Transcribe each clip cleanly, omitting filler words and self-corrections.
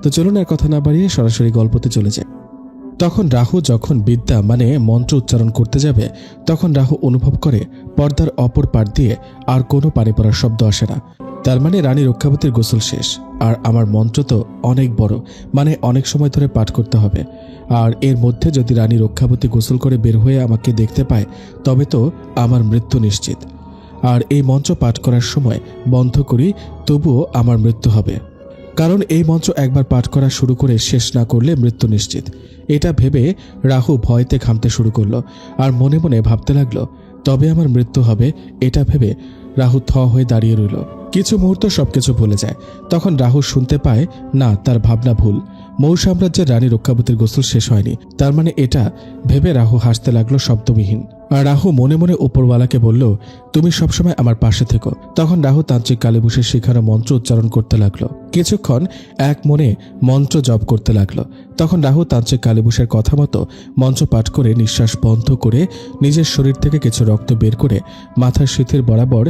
তো চলুন আর কথা না বাড়িয়ে সরাসরি গল্পতে চলে যায়। তখন রাহু যখন বিদ্যা মানে মন্ত্র উচ্চারণ করতে যাবে, তখন রাহু অনুভব করে পর্দার অপর পার দিয়ে আর কোনো পানি পড়ার শব্দ আসে না। তার মানে রানী রক্ষাবতীর গোসল শেষ। আর আমার মন্ত্র তো অনেক বড়, মানে অনেক সময় ধরে পাঠ করতে হবে। আর এর মধ্যে যদি রানী রক্ষাবতী গোসল করে বের হয়ে আমাকে দেখতে পায়, তবে তো আমার মৃত্যু নিশ্চিত। আর এই মন্ত্র পাঠ করার সময় বন্ধ করি, তবুও আমার মৃত্যু হবে। কারণ এই মন্ত্র একবার পাঠ করা শুরু করে শেষ না করলে মৃত্যু নিশ্চিত। এটা ভেবে রাহু ভয়তে ঘামতে শুরু করলো আর মনে মনে ভাবতে লাগলো, তবে আমার মৃত্যু হবে। এটা ভেবে রাহু থ হয়ে দাঁড়িয়ে রইল। কিছু মুহূর্ত সবকিছু ভুলে যায়। তখন রাহু শুনতে পায় না, তার ভাবনা ভুল। মৌ সাম্রাজ্যের রানী রক্ষাবতীর গোসল শেষ হয়নি। তার মানে এটা ভেবে রাহু হাসতে লাগলো শব্দবিহীন। আর রাহু মনে মনে উপরওয়ালাকে বলল, তুমি সবসময় আমার পাশে থেকো। তখন রাহু তান্ত্রিক কালীবুসের শেখানো মন্ত্র উচ্চারণ করতে লাগলো। কিছুক্ষণ এক মনে মন্ত্র জপ করতে লাগলো। তখন রাহু তান্ত্রিক কালীবুসের কথা মতো মন্ত্র পাঠ করে নিঃশ্বাস বন্ধ করে নিজের শরীর থেকে কিছু রক্ত বের করে মাথার শিথির বরাবর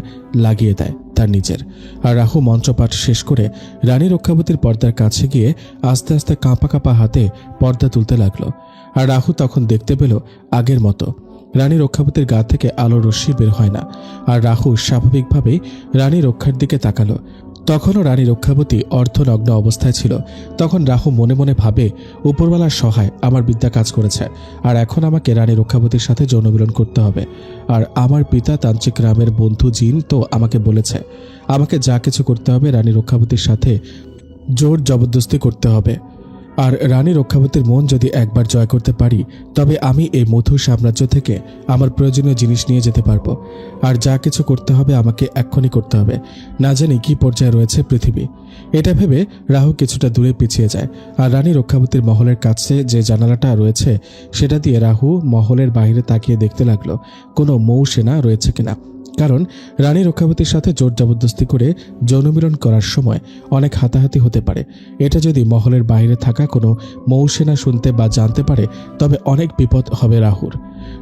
লাগিয়ে দেয় তার নিজের। আর রাহু মন্ত্রপাঠ শেষ করে রানী রক্ষাবতীর পর্দার কাছে গিয়ে আস্তে আস্তে কাঁপা কাঁপা হাতে পর্দা তুলতে লাগলো। আর রাহু তখন দেখতে পেল আগের মতো রানী রক্ষাবতীর গা থেকে আলোর রশ্মি বের হয় না। আর রাহু স্বাভাবিকভাবেই রানী রক্ষার দিকে তাকালো। তখনও রানী রক্ষাবতী অর্ধনগ্ন অবস্থায় ছিল। তখন রাহু মনে মনে ভাবে, উপরওয়ালার সহায় আমার বিদ্যা কাজ করেছে, আর এখন আমাকে রানী রক্ষাবতীর সাথে যৌনমিলন করতে হবে। আর আমার পিতা তান্ত্রিক রামের বন্ধু জিন তো আমাকে বলেছে, আমাকে যা কিছু করতে হবে রানী রক্ষাবতীর সাথে জোর জবরদস্তি করতে হবে। আর রানী রক্ষাবতীর মন যদি একবার জয় করতে পারি, তবে আমি এই মধু সাম্রাজ্য থেকে আমার প্রয়োজনীয় জিনিস নিয়ে যেতে পারবো। আর যা কিছু করতে হবে আমাকে এক্ষুনি করতে হবে, না জানি কি পর্যায়ে রয়েছে পৃথিবী। এটা ভেবে রাহু কিছুটা দূরে পিছিয়ে যায়। আর রানী রক্ষাবতীর মহলের কাছে যে জানালাটা রয়েছে, সেটা দিয়ে রাহু মহলের বাইরে তাকিয়ে দেখতে লাগলো কোনো মৌ সেনা রয়েছে কিনা। কারণ রানী রক্ষাবতীর সাথে জোর জবরদস্তি করে যৌনমিলন করার সময় অনেক হাতাহাতি হতে পারে। এটা যদি মহলের বাইরে থাকা কোনো মৌসেনা শুনতে বা জানতে পারে, তবে অনেক বিপদ হবে রাহুর।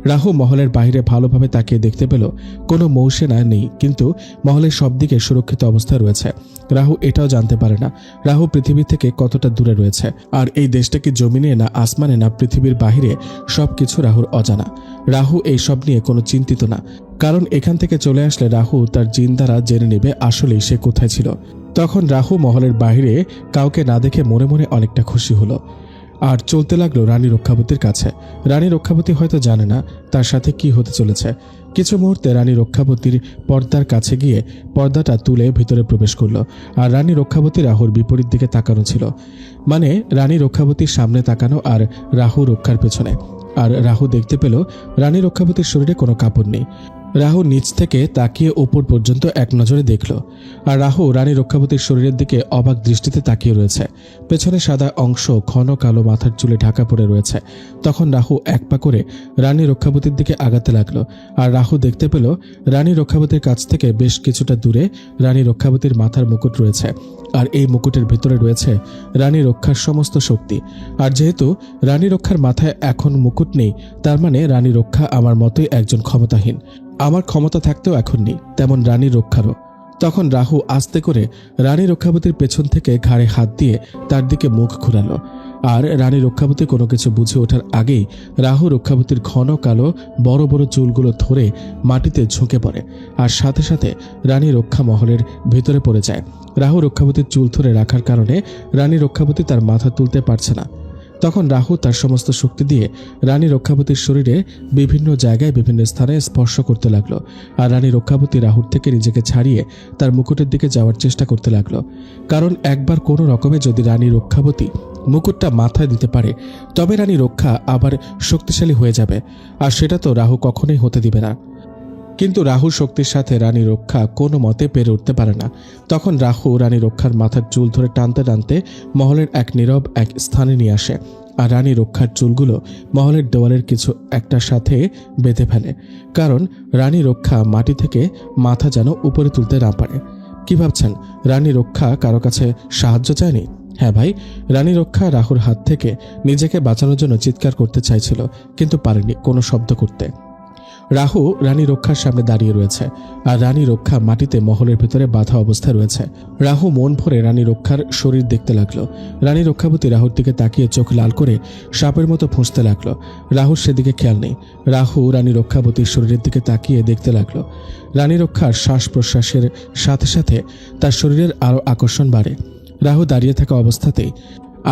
রাহু মহলের বাইরে ভালোভাবে তাকিয়ে দেখতে পেল কোনো মৌসেনা নেই, কিন্তু মহলের সব দিকে সুরক্ষিত অবস্থায় রয়েছে। রাহু এটাও জানতে পারে না রাহু পৃথিবী থেকে কতটা দূরে রয়েছে। আর এই দেশটা কি জমিনে না আসমানে না পৃথিবীর বাহিরে, সবকিছু রাহুর অজানা। রাহু এই সব নিয়ে কোনো চিন্তিত না, কারণ এখান থেকে চলে আসলে রাহু তার জিন দ্বারা জেনে নেবে আসলেই সে কোথায় ছিল। তখন রাহু মহলের বাইরে কাউকে না দেখে মনে মনে অনেকটা খুশি হলো আর চলতে লাগলো রানী রক্ষাবতীর কাছে। রানী রক্ষাবতী হয়তো জানে না তার সাথে কি হতে চলেছে। কিছু মুহূর্তে রানী রক্ষাবতীর পর্দার কাছে গিয়ে পর্দাটা তুলে ভিতরে প্রবেশ করলো। আর রানী রক্ষাবতী রাহুর বিপরীত দিকে তাকানো ছিল, মানে রানী রক্ষাবতীর সামনে তাকানো আর রাহু রক্ষার পেছনে। আর রাহু দেখতে পেল রানী রক্ষাবতীর শরীরে কোনো কাপড় নেই। রাহু নিচ থেকে তাকিয়ে ওপর পর্যন্ত এক নজরে দেখল। আর রাহু রানী রক্ষাবতীর শরীরের দিকে অবাক দৃষ্টিতে তাকিয়ে রয়েছে। পেছনে সাদা অংশ ঘন কালো মাথার চুলে ঢাকা পড়ে রয়েছে। তখন রাহু এক পা করে রানী রক্ষাবতীর দিকে আগাতে লাগলো। আর রাহু দেখতে পেল রানী রক্ষাবতীর কাছ থেকে বেশ কিছুটা দূরে রানী রক্ষাবতীর মাথার মুকুট রয়েছে। আর এই মুকুটের ভেতরে রয়েছে রানী রক্ষার সমস্ত শক্তি। আর যেহেতু রানী রক্ষার মাথায় এখন মুকুট নেই, তার মানে রানী রক্ষা আমার মতোই একজন ক্ষমতাহীন। আমার ক্ষমতা থাকতেও এখন নেই, তেমন রানী রক্ষারও। তখন রাহু আস্তে করে রানী রক্ষাবতীর পেছন থেকে ঘাড়ে হাত দিয়ে তার দিকে মুখ ঘুরালো। আর রানী রক্ষাবতী কোনো কিছু বুঝে ওঠার আগেই রাহু রক্ষাবতীর ঘন কালো বড় বড় চুলগুলো ধরে মাটিতে ঝুঁকে পড়ে। আর সাথে সাথে রানী রক্ষা মহলের ভেতরে পড়ে যায়। রাহু রক্ষাবতীর চুল ধরে রাখার কারণে রানী রক্ষাবতী তার মাথা তুলতে পারছে না। তখন রাহু তার সমস্ত শক্তি দিয়ে রানী রক্ষাবতীর শরীরে বিভিন্ন জায়গায় বিভিন্ন স্থানে স্পর্শ করতে লাগলো। আর রানী রক্ষাবতী রাহুর থেকে নিজেকে ছাড়িয়ে তার মুকুটের দিকে যাওয়ার চেষ্টা করতে লাগলো। কারণ একবার কোনো রকমে যদি রানী রক্ষাবতী মুকুটটা মাথায় দিতে পারে, তবে রানী রক্ষা আবার শক্তিশালী হয়ে যাবে। আর সেটা তো রাহু কখনোই হতে দিবে না। কিন্তু রাহুর শক্তির সাথে রানী রক্ষা কোনো মতে পেরে উঠতে পারে না। তখন রাহু রানী রক্ষার মাথার চুল ধরে টানতে টানতে মহলের এক নীরব এক স্থানে নিয়ে আসে। আর রানী রক্ষার চুলগুলো মহলের দেওয়ালের কিছু একটার সাথে বেঁধে ফেলে, কারণ রানী রক্ষা মাটি থেকে মাথা যেন উপরে তুলতে না পারে। কি ভাবছেন, রানী রক্ষা কারো কাছে সাহায্য চায়নি? হ্যাঁ ভাই, রানী রক্ষা রাহুর হাত থেকে নিজেকে বাঁচানোর জন্য চিৎকার করতে চাইছিল, কিন্তু পারেনি কোনো শব্দ করতে। রাহু রানী রক্ষার সামনে দাঁড়িয়ে রয়েছে, আর রানী রক্ষা মাটিতে মহলের ভেতরে বাঁধা অবস্থায় রয়েছে। রাহু মন ভরে রানী রক্ষার শরীর দেখতে লাগলো। রানী রক্ষাবতী রাহুর দিকে তাকিয়ে চোখ লাল করে সাপের মতো ফুঁসতে লাগলো। রাহুর সেদিকে খেয়াল নেই। রাহু রানী রক্ষাবতীর শরীরের দিকে তাকিয়ে দেখতে লাগলো। রানী রক্ষার শ্বাস প্রশ্বাসের সাথে সাথে তার শরীরের আরও আকর্ষণ বাড়ে। রাহু দাঁড়িয়ে থাকা অবস্থাতেই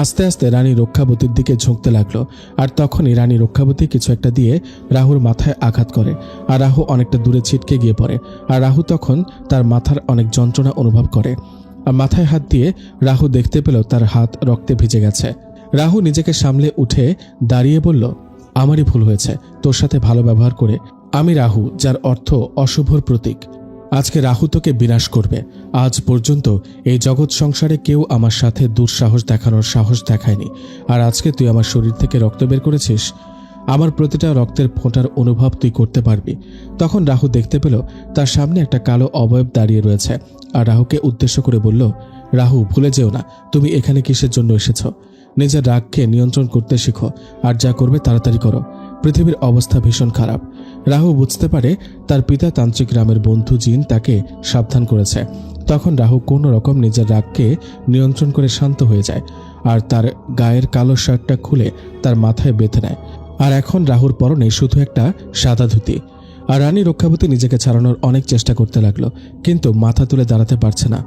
আস্তে আস্তে রানী রক্ষাবতীর দিকে ঝুঁকতে লাগলো, আর তখনই রানী রক্ষাবতী কিছু একটা দিয়ে রাহুর মাথায় আঘাত করে, আর রাহু অনেকটা দূরে ছিটকে গিয়ে পড়ে। আর রাহু তখন তার মাথার অনেক যন্ত্রণা অনুভব করে, আর মাথায় হাত দিয়ে রাহু দেখতে পেল তার হাত রক্তে ভিজে গেছে। রাহু নিজেকে সামলে উঠে দাঁড়িয়ে বলল, আমারই ভুল হয়েছে, তোর সাথে ভালো ব্যবহার করে। আমি রাহু, যার অর্থ অশুভর প্রতীক। আজকে রাহু তোকে বিনাশ করবে। আজ পর্যন্ত এই জগৎ সংসারে কেউ আমার সাথে দুঃসাহস দেখানোর সাহস দেখায়নি, আর আজকে তুই আমার শরীর থেকে রক্ত বের করেছিস। আমার প্রতিটা রক্তের ফোঁটার অনুভব তুই করতে পারবি। তখন রাহু দেখতে পেল তার সামনে একটা কালো অবয়ব দাঁড়িয়ে রয়েছে, আর রাহুকে উদ্দেশ্য করে বলল, রাহু, ভুলে যেও না তুমি এখানে কিসের জন্য এসেছ। নিজের রাগকে নিয়ন্ত্রণ করতে শিখো, আর যা করবে তাড়াতাড়ি করো। পৃথিবীর অবস্থা ভীষণ খারাপ। রাহু বুঝতে পারে তার পিতা তান্ত্রিক রামের বন্ধু জিন তাকে সাবধান করেছে। তখন রাহু কোনো রকম নিজের রাগকে নিয়ন্ত্রণ করে শান্ত হয়ে যায়, আর তার গায়ের কালো শার্টটা খুলে তার মাথায় বেঁধে নেয়। আর এখন রাহুর পরনে শুধু একটা সাদা ধুতি। আর রানী রক্ষাবতী নিজেকে ছাড়ানোর অনেক চেষ্টা করতে লাগলো, কিন্তু মাথা তুলে দাঁড়াতে পারছে না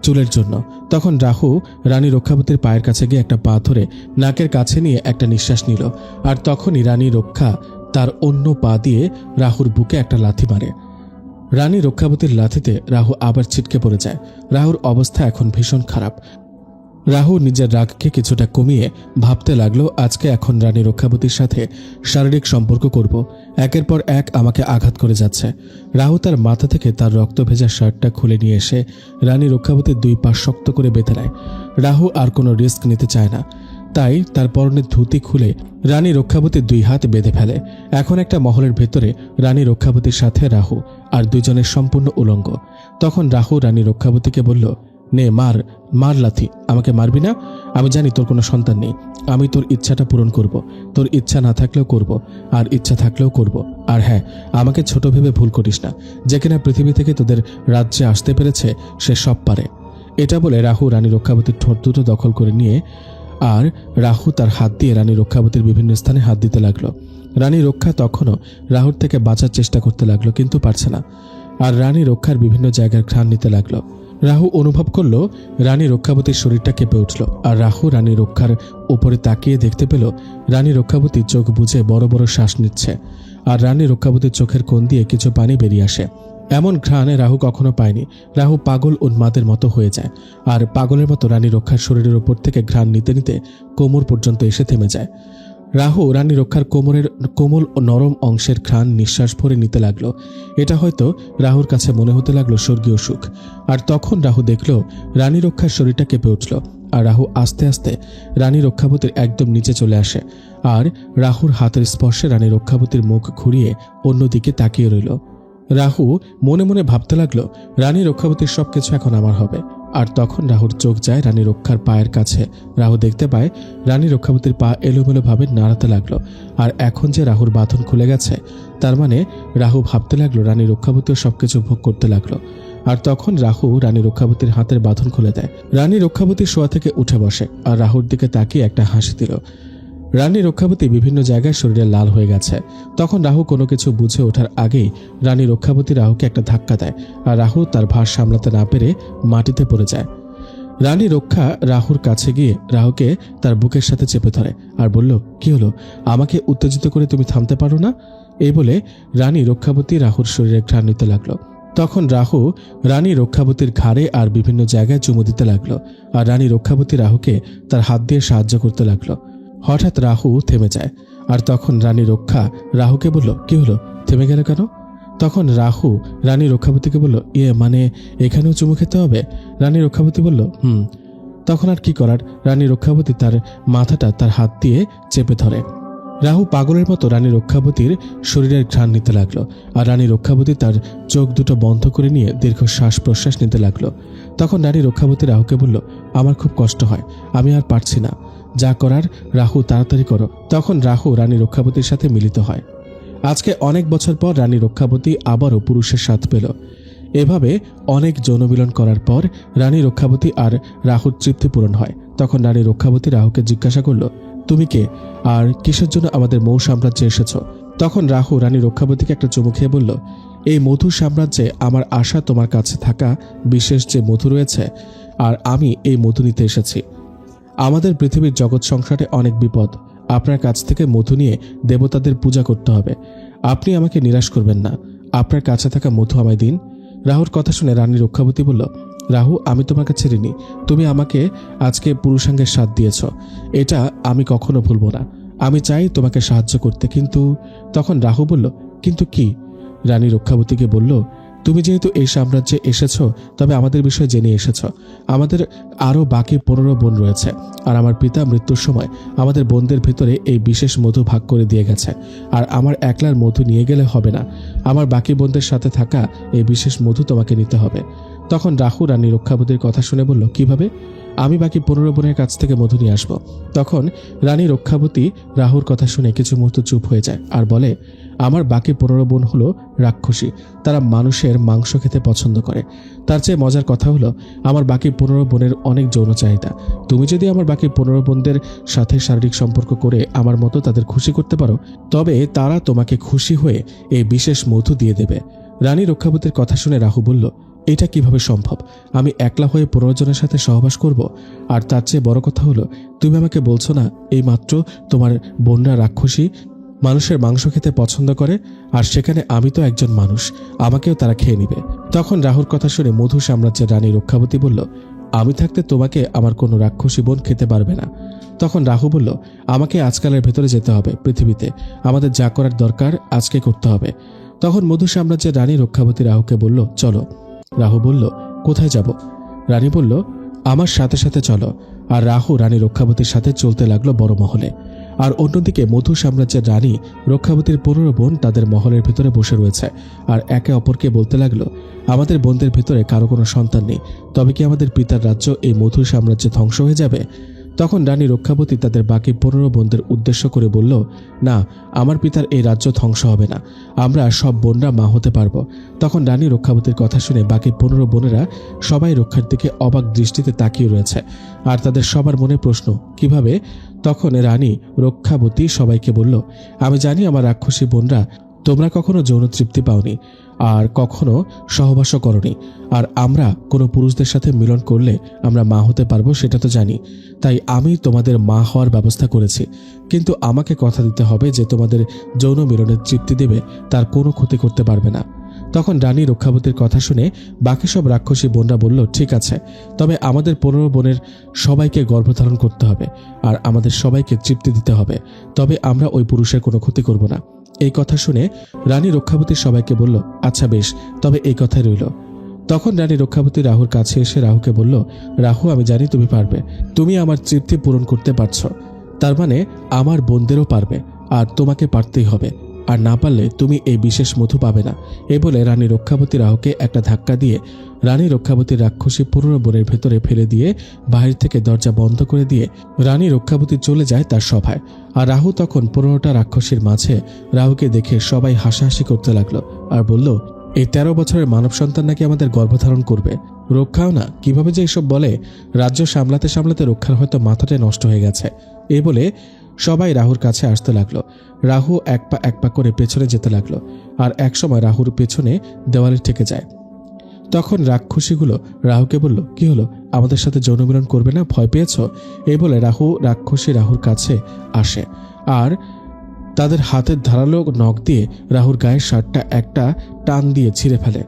চুলের জন্য। তখন রাহু রানী রক্ষাবতীর পায়ের কাছে গিয়ে একটা পা ধরে নাকের কাছে নিয়ে একটা নিঃশ্বাস নিল, আর তখনই রানী রক্ষা তার অন্য পা দিয়ে রাহুর বুকে একটা লাথি মারে। রানী রক্ষাবতীর লাথিতে রাহু আবার ছিটকে পড়ে যায়। রাহুর অবস্থা এখন ভীষণ খারাপ। রাহু নিজের রাগকে কিছুটা কমিয়ে ভাবতে লাগলো, আজকে এখন রানী রক্ষাবতীর সাথে শারীরিক সম্পর্ক করব। একের পর এক আমাকে আঘাত করে যাচ্ছে। রাহু তার মাথা থেকে তার রক্ত ভেজা শার্টটা খুলে নিয়ে এসে রানী রক্ষাবতীর দুই পা শক্ত করে বেঁধে নেয়। রাহু আর কোনো রিস্ক নিতে চায় না, তাই তার পরনের ধুতি খুলে রানী রক্ষাবতীর দুই হাত বেঁধে ফেলে। এখন একটা মহলের ভেতরে রানী রক্ষাবতীর সাথে রাহু, আর দুজনের সম্পূর্ণ উলঙ্গ। তখন রাহু রানী রক্ষাবতীকে বলল, নে মার, মার লাথি, আমাকে মারবি না? আমি জানি তোর কোনো সন্তান নেই। আমি তোর ইচ্ছাটা পূরণ করব। তোর ইচ্ছা না থাকলেও করব, আর ইচ্ছা থাকলেও করব। আর হ্যাঁ, আমাকে ছোট ভেবে ভুল করিস না। যে কিনা পৃথিবী থেকে তোদের রাজ্যে আসতে পেরেছে সে সব পারে। এটা বলে রাহু রানী রক্ষাবতীর ঠোঁট দুটো দখল করে নিয়ে, আর রাহু তার হাত দিয়ে রানী রক্ষাবতীর বিভিন্ন স্থানে হাত দিতে লাগলো। রানী রক্ষা তখনও রাহুর থেকে বাঁচার চেষ্টা করতে লাগলো, কিন্তু পারছে না। আর রানী রক্ষার বিভিন্ন জায়গার ঘ্রাণ নিতে লাগলো। রাহু অনুভব করল রানী রক্ষাবতীর শরীরটা কেঁপে উঠল, আর রাহু রানী রক্ষার উপরে তাকিয়ে দেখতে পেল রানী রক্ষাবতী চোখ বুজে বড় বড় শ্বাস নিচ্ছে, আর রানী রক্ষাবতীর চোখের কোণ দিয়ে কিছু পানি বেরিয়ে আসে। এমন ঘ্রাণে রাহু কখনো পায়নি। রাহু পাগল উন্মাদের মতো হয়ে যায়, আর পাগলের মতো রানী রক্ষার শরীরের উপর থেকে ঘ্রাণ নিতে নিতে কোমর পর্যন্ত এসে থেমে যায়। রাহু রানী রক্ষার কোমরের কোমল ও নরম অংশের ঘ্রাণ নিঃশ্বাস ভরে নিতে লাগলো। এটা হয়তো রাহুর কাছে মনে হতে লাগলো স্বর্গীয় সুখ। আর তখন রাহু দেখল রানী রক্ষার শরীরটা কেঁপে উঠল, আর রাহু আস্তে আস্তে রানী রক্ষাবতীর একদম নিচে চলে আসে, আর রাহুর হাতের স্পর্শে রানী রক্ষাবতীর মুখ ঘুরিয়ে অন্যদিকে তাকিয়ে রইল। রাহু মনে মনে ভাবতে লাগলো, রানী রক্ষাবতীর সবকিছু এখন আমার হবে। আর তখন রাহুর চোখ যায় রানী রক্ষার পায়ের কাছে। রাহু দেখতে পায় রানী রক্ষাবতীর পা এলোমেলোভাবে নাড়াতে লাগলো, আর এখন যে রাহুর বাঁধন খুলে গেছে, তার মানে রাহু ভাবতে লাগলো রানী রক্ষাবতীও সবকিছু ভোগ করতে লাগলো। আর তখন রাহু রানী রক্ষাবতীর হাতের বাঁধন খুলে দেয়। রানী রক্ষাবতী শোয়া থেকে উঠে বসে, আর রাহুর দিকে তাকিয়ে একটা হাসি দিল। রানী রক্ষাবতী বিভিন্ন জায়গায় শরীরে লাল হয়ে গেছে। তখন রাহু কোনো কিছু বুঝে ওঠার আগেই রানী রক্ষাবতী রাহুকে একটা ধাক্কা দেয়, আর রাহু তার ভার সামলাতে না পেরে মাটিতে পড়ে যায়। রানী রক্ষা রাহুর কাছে গিয়ে রাহুকে তার বুকের সাথে চেপে ধরে, আর বলল, কি হলো? আমাকে উত্তেজিত করে তুমি থামতে পারো না? এই বলে রানী রক্ষাবতী রাহুর শরীরে ঘ্রাণ নিতে লাগলো। তখন রাহু রানী রক্ষাবতীর ঘাড়ে আর বিভিন্ন জায়গায় চুমু দিতে লাগলো, আর রানী রক্ষাবতী রাহুকে তার হাত দিয়ে সাহায্য করতে লাগলো। হঠাৎ রাহু থেমে যায়, আর তখন রানী রক্ষা রাহুকে বলল, কি হলো, থেমে গেল কেন? তখন রাহু রানী রক্ষাবতীকে বলল, মানে এখানেও চুমু খেতে হবে? রানী রক্ষাবতী বলল, তখন আর কি করার? রানী রক্ষাবতী তার মাথাটা তার হাত দিয়ে চেপে ধরে। রাহু পাগলের মতো রানী রক্ষাবতীর শরীরের ঘ্রাণ নিতে লাগলো, আর রানী রক্ষাবতী তার চোখ দুটো বন্ধ করে নিয়ে দীর্ঘ শ্বাস প্রশ্বাস নিতে লাগলো। তখন রানী রক্ষাবতী রাহুকে বলল, আমার খুব কষ্ট হয়, আমি আর পারছি না, যা করার রাহু তাড়াতাড়ি করো। তখন রাহু রানী রক্ষাবতীর সাথে মিলিত হয়, আজকে অনেক বছর পর রানী রক্ষাবতী আবারও পুরুষের স্বাদ পেল। এভাবে অনেক যৌনমিলন করার পর রানী রক্ষাবতী আর রাহুর তৃপ্তি পূরণ হয়। তখন রানী রক্ষাবতী রাহুকে জিজ্ঞাসা করল, তুমি কে আর কিসের জন্য আমাদের মৌ সাম্রাজ্যে এসেছ? তখন রাহু রানী রক্ষাবতীকে একটা চুমু খেয়ে বলল, এই মধু সাম্রাজ্যে আমার আশা তোমার কাছে থাকা বিশেষ যে মধু রয়েছে, আর আমি এই মধু নিতে এসেছি। আমাদের পৃথিবীর জগৎ সংসারে অনেক বিপদ, আপনার কাছ থেকে মধু নিয়ে দেবতাদের পূজা করতে হবে। আপনি আমাকে নিরাশ করবেন না, আপনার কাছে থাকা মধু আমায় দিন। রাহুর কথা শুনে রানী রক্ষাবতী বলল, রাহু, আমি তোমাকে ছেড়িনি, তুমি আমাকে আজকে পুরুষাঙ্গের স্বাদ দিয়েছ, এটা আমি কখনো ভুলব না। আমি চাই তোমাকে সাহায্য করতে, কিন্তু তখন রাহু বলল, কিন্তু কি? রানী রক্ষাবতীকে বলল, তুমি যেহেতু এই সাম্রাজ্যে এসেছ, তবে আমাদের বিষয়ে জেনে এসেছ। আমাদের আরও বাকি 15 বোন রয়েছে, আর আমার পিতা মৃত্যুর সময় আমাদের বোনদের ভিতরে এই বিশেষ মধু ভাগ করে দিয়ে গেছে। আর আমার একলার মধু নিয়ে গেলে হবে না, আমার বাকি বোনদের সাথে থাকা এই বিশেষ মধু তোমাকে নিতে হবে। তখন রাহু রানী রক্ষাবতীর কথা শুনে বলল, কিভাবে? আমি বাকি 15 বোনের কাছ থেকে মধু নিয়ে আসবো। তখন রানী রক্ষাবতী রাহুর কথা শুনে কিছু মুহূর্ত চুপ হয়ে যায় আর বলে, আমার বাকি 15 বোন হলো রাক্ষসী, তারা মানুষের মাংস খেতে পছন্দ করে। তার চেয়ে মজার কথা হলো, আমার বাকি 15 বোনের অনেক যৌন চাহিদা। তুমি যদি আমার বাকি 15 বোনদের সাথে শারীরিক সম্পর্ক করে আমার মতো তাদের খুশি করতে পারো, তবে তারা তোমাকে খুশি হয়ে এই বিশেষ মধু দিয়ে দেবে। রানী রক্ষাবতীর কথা শুনে রাহু বলল, এটা কিভাবে সম্ভব? আমি একলা হয়ে 15 জনের সাথে সহবাস করব? আর তার চেয়ে বড় কথা হলো, তুমি আমাকে বলছো না এই মাত্র তোমার বোনরা রাক্ষসী, মানুষের মাংস খেতে পছন্দ করে, আর সেখানে আমি তো একজন মানুষ, আমাকেও তারা খেয়ে নিবে। তখন রাহুর কথা শুনে মধু সাম্রাজ্যের রানী রক্ষাবতী বলল, আমি থাকতে তোমাকে আমার কোনো রাক্ষসী বোন খেতে পারবে না। তখন রাহু বলল, আমাকে আজকালের ভেতরে যেতে হবে পৃথিবীতে, আমাদের যা করার দরকার আজকে করতে হবে। তখন মধু সাম্রাজ্যের রানী রক্ষাবতী রাহুকে বলল, চলো। রাহু বলল, কোথায় যাব? রানী বলল, আমার সাথে সাথে চলো। আর রাহু রানী রক্ষাবতীর সাথে চলতে লাগলো বড় মহলে। আর অন্যদিকে মধু সাম্রাজ্যের রানী রক্ষাবতীর 15 বোন তাদের মহলের ভিতরে বসে রয়েছে, আর একে অপরকে বলতে লাগলো, আমাদের বোনদের ভিতরে কারো কোনো সন্তান নেই, তবে কি আমাদের পিতার রাজ্য এই মধু সাম্রাজ্যে ধ্বংস হয়ে যাবে? তখন রানী রক্ষাবতী তাদের বাকি 15 বোনদের উদ্দেশ্য করে বলল, না, আমার পিতার এই রাজ্য ধ্বংস হবে না, আমরা সব বোনরা মা হতে পারবো। তখন রানী রক্ষাবতীর কথা শুনে বাকি 15 বোনেরা সবাই রক্ষার দিকে অবাক দৃষ্টিতে তাকিয়ে রয়েছে, আর তাদের সবার মনে প্রশ্ন, কিভাবে? তখন রানী রক্ষাবতী সবাইকে বলল, আমি জানি আমার রাক্ষসী বোনরা, তোমরা কখনো যৌন তৃপ্তি পাওনি আর কখনো সহবাসও করনি, আর আমরা কোনো পুরুষদের সাথে মিলন করলে আমরা মা হতে পারবো সেটা তো জানি, তাই আমি তোমাদের মা হওয়ার ব্যবস্থা করেছি। কিন্তু আমাকে কথা দিতে হবে যে তোমাদের যৌন মিলনের তৃপ্তি দেবে, তার কোনো ক্ষতি করতে পারবে না। তখন রানী রক্ষাবতীর কথা শুনে বাকি সব রাক্ষসী বোনরা বলল, ঠিক আছে, তবে আমাদের 15 বোনের সবাইকে গর্ভধারণ করতে হবে, আর আমাদের সবাইকে তৃপ্তি দিতে হবে, তবে আমরা ওই পুরুষের কোনো ক্ষতি করব না। এই কথা শুনে রানী রক্ষাবতী সবাইকে বলল, আচ্ছা বেশ, তবে এই কথাই রইল। তখন রানী রক্ষাবতী রাহুর কাছে এসে রাহুকে বলল, রাহু, আমি জানি তুমি পারবে, তুমি আমার তৃপ্তি পূরণ করতে পারছো, তার মানে আমার বোনদেরও পারবে, আর তোমাকে পারতেই হবে, আর না পারলে তুমি এই বিশেষ মধু পাবে না। এই বলে রানী রক্ষাবতী রাহুকে একটা ধাক্কা দিয়ে রানী রক্ষাবতীর রাক্ষসী 15 বোনের ভেতরে ফেলে দিয়ে বাহির থেকে দরজা বন্ধ করে দিয়ে রানী রক্ষাবতী চলে যায় তার সভায়। আর রাহু তখন 15টা রাক্ষসীর মাঝে রাহুকে দেখে সবাই হাসাহাসি করতে লাগলো আর বলল, এই 13 বছরের মানব সন্তান নাকি আমাদের গর্ভধারণ করবে, রক্ষাও না, কিভাবে যে এসব বলে, রাজ্য সামলাতে সামলাতে রক্ষার হয়তো মাথাটাই নষ্ট হয়ে গেছে। এই বলে সবাই রাহুর কাছে আসতে লাগলো। রাহু এক পা করে পেছনে যেতে লাগলো, আর একসময় রাহুর পেছনে দেওয়ালে ঠেকে যায়। তখন রাক্ষসীগুলো রাহুকে বলল, কি হলো, আমাদের সাথে যৌনমিলন করবে না, ভয় পেয়েছ? এই বলে রাক্ষসী রাহুর কাছে আসে, আর তাদের হাতের ধারালো নখ দিয়ে রাহুর গায়ের শার্টটা একটা টান দিয়ে ছিঁড়ে ফেলে।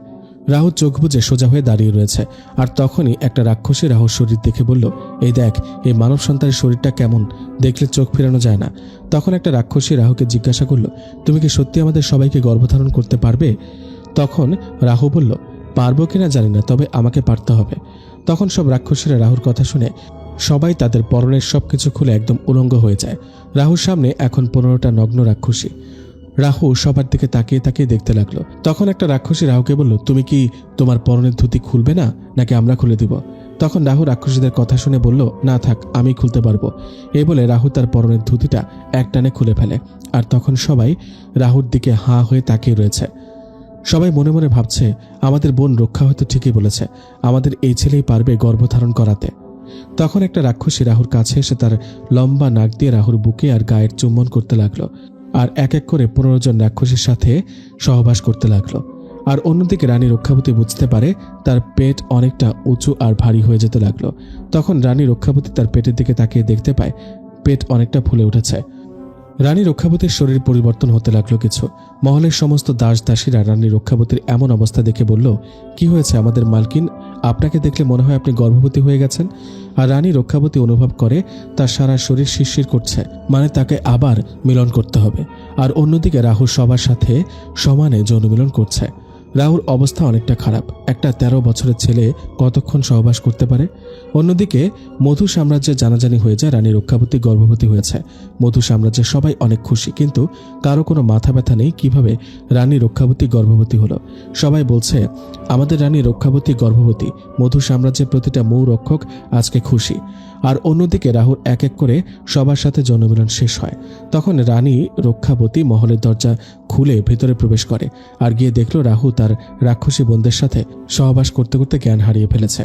রাহু চোখ বুজে সোজা হয়ে দাঁড়িয়ে রয়েছে, আর তখনই একটা রাক্ষসী রাহুর শরীর দেখে বলল, এই দেখ, এই মানব সন্তানের শরীরটা কেমন, দেখলে চোখ ফেরানো যায় না। তখন একটা রাক্ষসী রাহুকে জিজ্ঞাসা করল, তুমি কি সত্যি আমাদের সবাইকে গর্ভধারণ করতে পারবে? তখন রাহু বলল, পারবো কিনা জানি না, তবে আমাকে পারতে হবে। তখন সব রাক্ষসীরা রাহুর কথা শুনে সবাই তাদের পরনের সবকিছু খুলে একদম উলঙ্গ হয়ে যায়। রাহুর সামনে এখন 15টা নগ্ন রাক্ষসী। রাহু সবার দিকে তাকিয়ে তাকিয়ে দেখতে লাগলো। তখন একটা রাক্ষসী রাহুকে বলল, তুমি কি তোমার পরনের ধুতি খুলবে না, নাকি আমরা খুলে দিব? তখন রাহু রাক্ষসীদের কথা শুনে বলল, না থাক, আমি খুলতে পারবো। এই বলে রাহু তার পরনের ধুতিটা একটানে খুলে ফেলে। আর তখন সবাই রাহুর দিকে হাঁ হয়ে তাকিয়ে রয়েছে। সবাই মনে মনে ভাবছে, আমাদের বোন রক্ষা হয়তো ঠিকই বলেছে, আমাদের এই ছেলেই পারবে গর্ভধারণ করাতে। তখন একটা রাক্ষসী রাহুর কাছে এসে তার লম্বা নাক দিয়ে রাহুর বুকে আর গায়ের চুম্বন করতে লাগলো, আর এক এক করে 15 জন রাক্ষসীর সাথে সহবাস করতে লাগলো। আর অন্যদিকে রানী রক্ষাবতী বুঝতে পারে তার পেট অনেকটা উঁচু আর ভারী হয়ে যেতে লাগলো। তখন রানী রক্ষাবতী তার পেটের দিকে তাকিয়ে দেখতে পায় পেট অনেকটা ফুলে উঠেছে। রানী রক্ষাবতীর শরীর পরিবর্তন হতে লাগলো কিছু। মহলের সমস্ত দাস দাসীরা রানী রক্ষাবতীর এমন অবস্থা দেখে বলল, কি হয়েছে আমাদের মালকিন? আপনাকে দেখলে মনে হয় আপনি গর্ভবতী হয়ে গেছেন। আর রানী রক্ষাবতী অনুভব করে তার সারা শরীর শিরশির করছে, মানে তাকে আবার মিলন করতে হবে। আর অন্যদিকে রাহু সবার সাথে সমানে যৌন মিলন করছে। রাহুর অবস্থা অনেকটা খারাপ। একটা 13 বছরের ছেলে কতক্ষণ সহবাস করতে পারে? অন্যদিকে মধু সাম্রাজ্যের জানাজানি হয়ে যায় রানী রক্ষাবতী গর্ভবতী হয়েছে। মধু সাম্রাজ্যের সবাই অনেক খুশি, কিন্তু কারো কোনো মাথা ব্যথা নেই কিভাবে রানী রক্ষাবতী গর্ভবতী হলো। সবাই বলছে, আমাদের রানী রক্ষাবতী গর্ভবতী। মধু সাম্রাজ্যের প্রতিটা মৌ রক্ষক আজকে খুশি। আর অন্যদিকে রাহুর এক এক করে সবার সাথে যৌনমিলন শেষ হয়। তখন রানী রক্ষাবতী মহলের দরজা খুলে ভেতরে প্রবেশ করে আর গিয়ে দেখল রাহু তার রাক্ষসী বোনদের সাথে সহবাস করতে করতে জ্ঞান হারিয়ে ফেলেছে।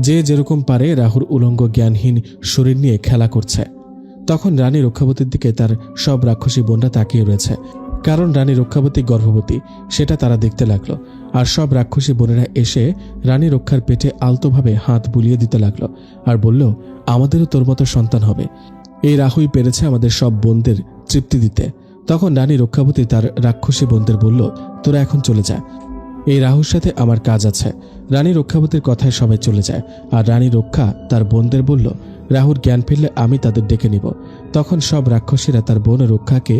যে যেরকম পারে রাহুর উলঙ্গ জ্ঞানহীন শরীর নিয়ে খেলা করছে। তখন রানী রক্ষাবতীর দিকে তার সব রাক্ষসী বোনরা তাকিয়ে রয়েছে, কারণ রানী রক্ষাবতী গর্ভবতী সেটা তারা দেখতে লাগলো। আর সব রাক্ষসী বোনেরা এসে রানী রক্ষার পেটে আলতোভাবে হাত বুলিয়ে দিতে লাগলো আর বলল, আমাদেরও তোর মতো সন্তান হবে। এই রাহুই পেরেছে আমাদের সব বোনদের তৃপ্তি দিতে। তখন রানী রক্ষাবতী তার রাক্ষসী বোনদের বলল, তোরা এখন চলে যা, এই রাহুর সাথে আমার কাজ আছে। রানী রক্ষাবতীর কথায় সবাই চলে যায়। আর রানী রক্ষা তার বোনদের বলল, রাহুর জ্ঞান ফিরলে আমি তাদের ডেকে নিব। তখন সব রাক্ষসীরা তার বোন রক্ষাকে